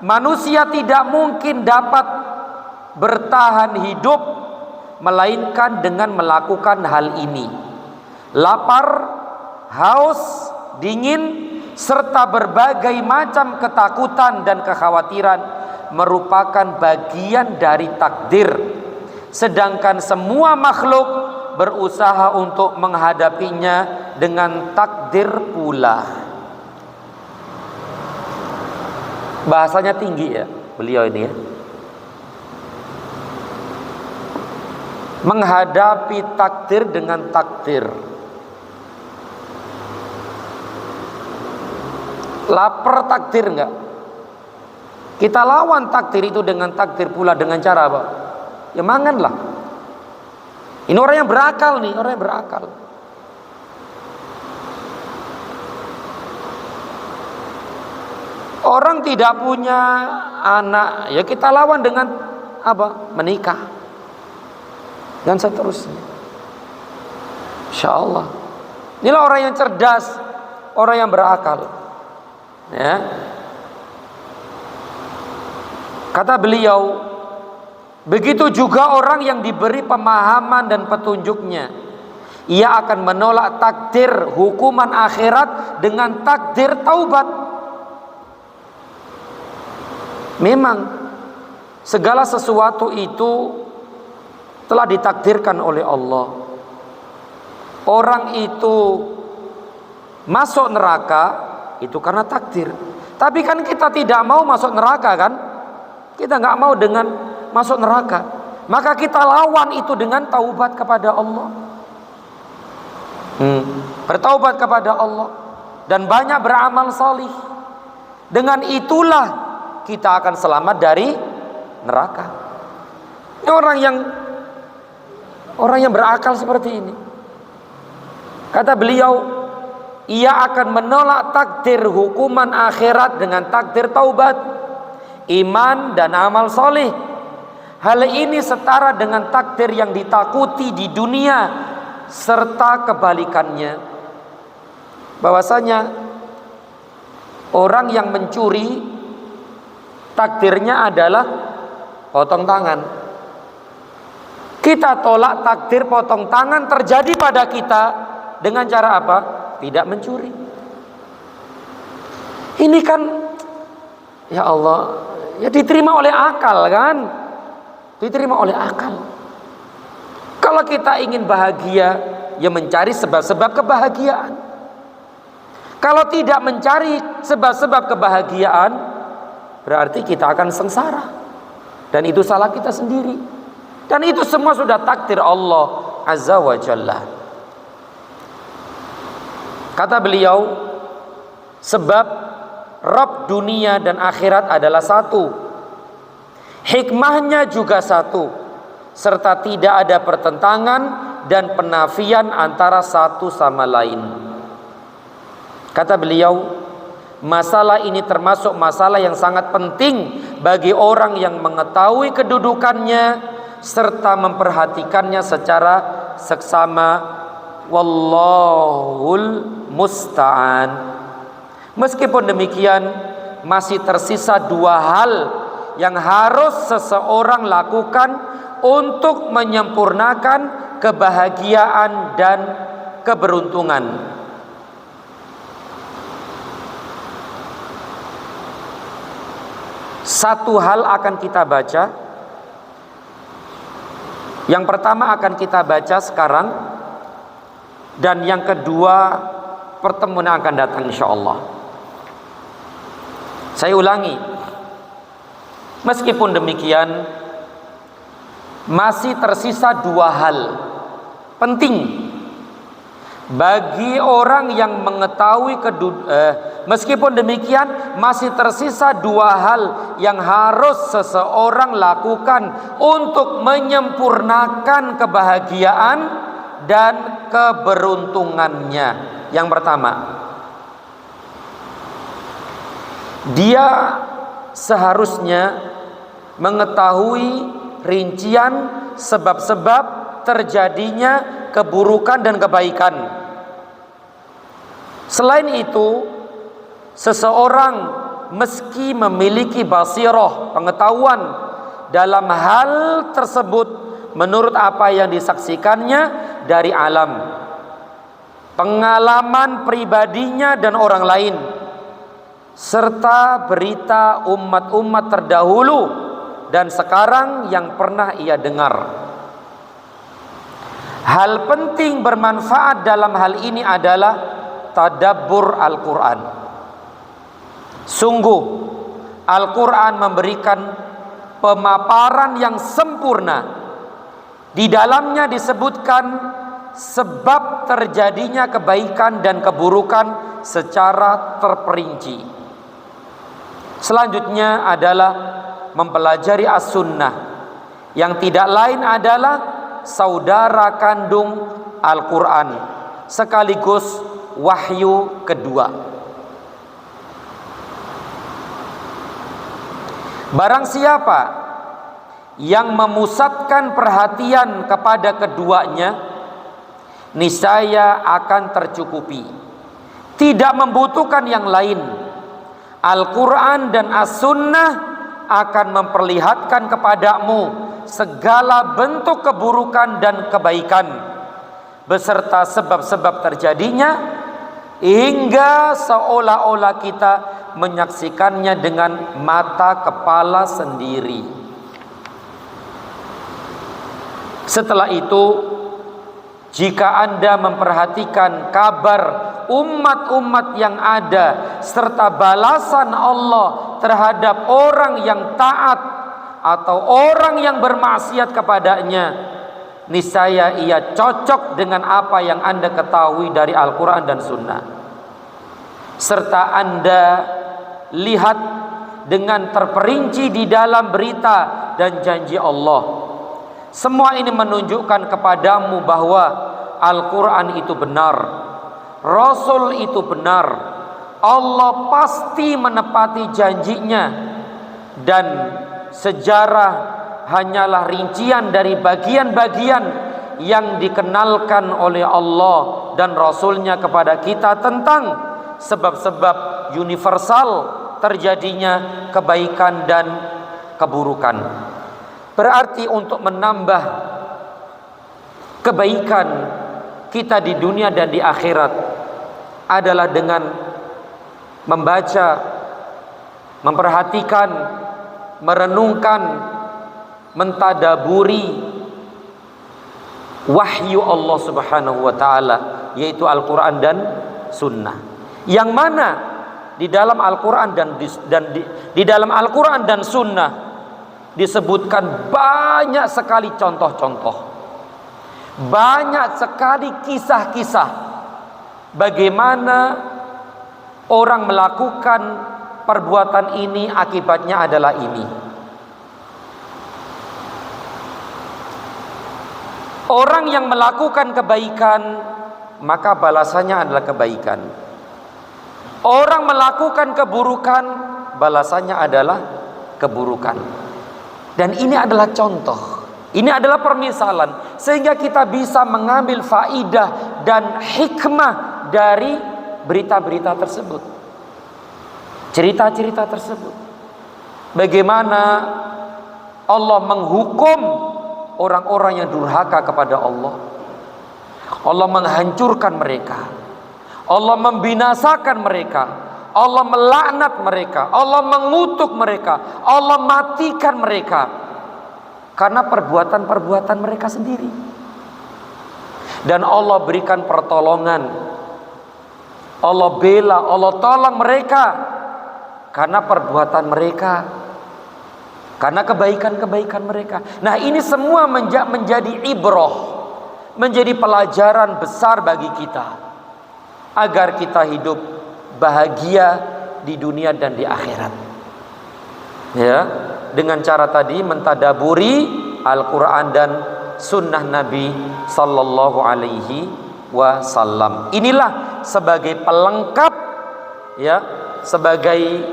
manusia tidak mungkin dapat bertahan hidup melainkan dengan melakukan hal ini. Lapar, haus, dingin, serta berbagai macam ketakutan dan kekhawatiran merupakan bagian dari takdir, sedangkan semua makhluk berusaha untuk menghadapinya dengan takdir pula. Bahasanya tinggi ya beliau ini ya. Menghadapi takdir dengan takdir. Lapar takdir enggak? Kita lawan takdir itu dengan takdir pula, dengan cara apa? Ya manganlah. Ini orang yang berakal nih, orang yang berakal. Orang tidak punya anak, ya kita lawan dengan apa? Menikah. Dan seterusnya. Insya Allah. Inilah orang yang cerdas, orang yang berakal. Ya. Kata beliau, begitu juga orang yang diberi pemahaman dan petunjuknya, ia akan menolak takdir hukuman akhirat dengan takdir taubat. Memang segala sesuatu itu telah ditakdirkan oleh Allah. Orang itu masuk neraka itu karena takdir. Tapi kan kita tidak mau masuk neraka kan? Kita nggak mau dengan masuk neraka. Maka kita lawan itu dengan taubat kepada Allah. Bertaubat kepada Allah dan banyak beramal salih. Dengan itulah kita akan selamat dari neraka. Ini orang yang berakal seperti ini. Kata beliau, ia akan menolak takdir hukuman akhirat dengan takdir taubat, iman dan amal soleh. Hal ini setara dengan takdir yang ditakuti di dunia serta kebalikannya. Bahwasanya orang yang mencuri takdirnya adalah potong tangan. Kita tolak takdir potong tangan terjadi pada kita dengan cara apa? Tidak mencuri. Ini kan ya Allah, ya diterima oleh akal kan? Diterima oleh akal. Kalau kita ingin bahagia, ya mencari sebab-sebab kebahagiaan. Kalau tidak mencari sebab-sebab kebahagiaan, berarti kita akan sengsara. Dan itu salah kita sendiri. Dan itu semua sudah takdir Allah Azza wa Jalla. Kata beliau, sebab Rabb dunia dan akhirat adalah satu, hikmahnya juga satu, serta tidak ada pertentangan dan penafian antara satu sama lain. Kata beliau, masalah ini termasuk masalah yang sangat penting bagi orang yang mengetahui kedudukannya serta memperhatikannya secara seksama. Wallahul musta'an. Meskipun demikian, masih tersisa dua hal yang harus seseorang lakukan untuk menyempurnakan kebahagiaan dan keberuntungan. Satu hal akan kita baca. Yang pertama akan kita baca sekarang, dan yang kedua pertemuan yang akan datang insyaallah. Saya ulangi, meskipun demikian masih tersisa dua hal penting bagi orang yang mengetahui meskipun demikian masih tersisa dua hal yang harus seseorang lakukan untuk menyempurnakan kebahagiaan dan keberuntungannya. Yang pertama, dia seharusnya mengetahui rincian sebab-sebab terjadinya keburukan dan kebaikan. Selain itu, seseorang meski memiliki basirah, pengetahuan dalam hal tersebut menurut apa yang disaksikannya dari alam, pengalaman pribadinya dan orang lain, serta berita umat-umat terdahulu dan sekarang yang pernah ia dengar. Hal penting bermanfaat dalam hal ini adalah tadabbur Al-Quran. Sungguh Al-Quran memberikan pemaparan yang sempurna. Di dalamnya disebutkan sebab terjadinya kebaikan dan keburukan secara terperinci. Selanjutnya adalah mempelajari as-sunnah, yang tidak lain adalah saudara kandung Al-Quran, sekaligus wahyu kedua. Barang siapa yang memusatkan perhatian kepada keduanya, niscaya akan tercukupi, tidak membutuhkan yang lain. Al-Quran dan As-Sunnah akan memperlihatkan kepadamu segala bentuk keburukan dan kebaikan, beserta sebab-sebab terjadinya, hingga seolah-olah kita menyaksikannya dengan mata kepala sendiri. Setelah itu, jika Anda memperhatikan kabar umat-umat yang ada serta balasan Allah terhadap orang yang taat atau orang yang bermaksiat kepadanya, niscaya ia cocok dengan apa yang Anda ketahui dari Al-Quran dan Sunnah. Serta Anda lihat dengan terperinci di dalam berita dan janji Allah. Semua ini menunjukkan kepadamu bahwa Al-Quran itu benar, Rasul itu benar, Allah pasti menepati janjinya, dan sejarah hanyalah rincian dari bagian-bagian yang dikenalkan oleh Allah dan Rasulnya kepada kita tentang sebab-sebab universal terjadinya kebaikan dan keburukan. Berarti untuk menambah kebaikan kita di dunia dan di akhirat adalah dengan membaca, memperhatikan, merenungkan, mentadaburi wahyu Allah Subhanahu wa taala, yaitu Al-Qur'an dan Sunnah. Yang mana di dalam Al-Qur'an dan di dalam Al-Qur'an dan Sunnah disebutkan banyak sekali contoh-contoh, banyak sekali kisah-kisah bagaimana orang melakukan perbuatan ini, akibatnya adalah ini. Orang yang melakukan kebaikan, maka balasannya adalah kebaikan. Orang melakukan keburukan, balasannya adalah keburukan. Dan ini adalah contoh, ini adalah permisalan, sehingga kita bisa mengambil faidah dan hikmah dari berita-berita tersebut, cerita-cerita tersebut. Bagaimana Allah menghukum orang-orang yang durhaka kepada Allah. Allah menghancurkan mereka, Allah membinasakan mereka, Allah melaknat mereka, Allah mengutuk mereka, Allah matikan mereka karena perbuatan-perbuatan mereka sendiri. Dan Allah berikan pertolongan, Allah bela, Allah tolong mereka karena perbuatan mereka, karena kebaikan-kebaikan mereka. Nah, ini semua menjadi ibrah, menjadi pelajaran besar bagi kita, agar kita hidup bahagia di dunia dan di akhirat. Ya, dengan cara tadi mentadaburi Al-Quran dan Sunnah Nabi Sallallahu Alaihi Wasallam. Inilah sebagai pelengkap, ya, sebagai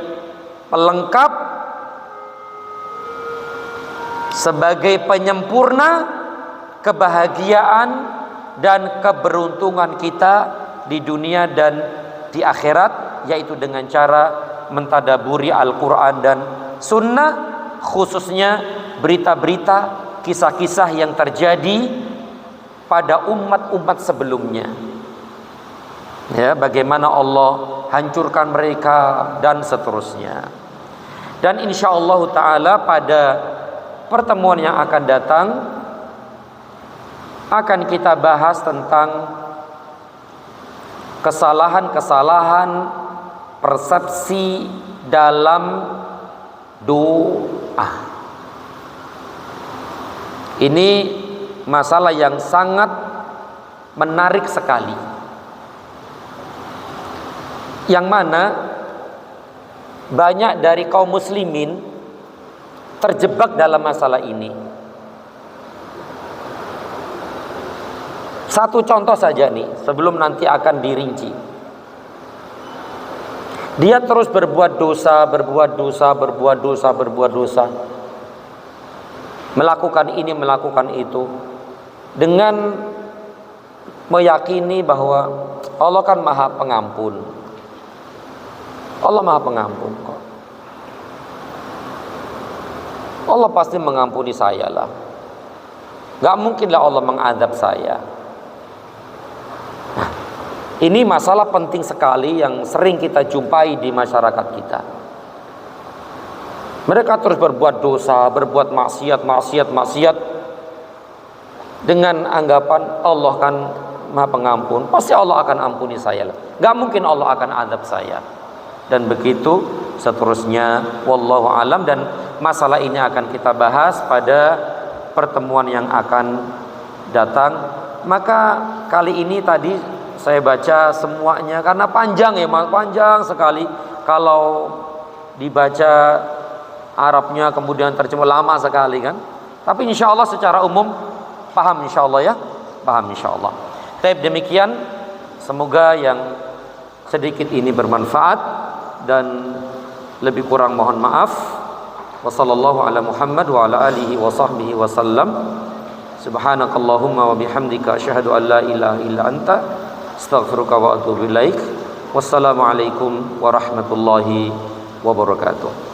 pelengkap, sebagai penyempurna kebahagiaan dan keberuntungan kita di dunia dan di akhirat, yaitu dengan cara mentadaburi Al-Quran dan Sunnah, khususnya berita-berita, kisah-kisah yang terjadi pada umat-umat sebelumnya. Ya, bagaimana Allah hancurkan mereka dan seterusnya. Dan insyaallah ta'ala pada pertemuan yang akan datang akan kita bahas tentang kesalahan-kesalahan persepsi dalam doa. Ini masalah yang sangat menarik sekali, yang mana banyak dari kaum muslimin terjebak dalam masalah ini. Satu contoh saja nih, sebelum nanti akan dirinci. Dia terus berbuat dosa, melakukan ini, melakukan itu, dengan meyakini bahwa Allah kan Maha Pengampun. Allah Maha Pengampun kok. Allah pasti mengampuni saya lah. Gak mungkinlah Allah mengadab saya. Nah, ini masalah penting sekali yang sering kita jumpai di masyarakat kita. Mereka terus berbuat dosa, berbuat maksiat dengan anggapan Allah kan Maha Pengampun, pasti Allah akan ampuni saya lah. Gak mungkin Allah akan adab saya. Dan begitu seterusnya, wallahu alam. Dan masalah ini akan kita bahas pada pertemuan yang akan datang. Maka kali ini tadi saya baca semuanya karena panjang ya, panjang sekali. Kalau dibaca Arabnya kemudian terjemah lama sekali kan. Tapi insya Allah secara umum paham insya Allah ya, paham insya Allah. Tapi demikian, semoga yang sedikit ini bermanfaat dan lebih kurang mohon maaf. Wassallallahu ala Muhammad wa ala alihi wa sahbihi wa sallam. Subhanakallahumma wa bihamdika asyhadu an la ilaha illa anta astaghfiruka wa atubu ilaik. Wassalamualaikum warahmatullahi wabarakatuh.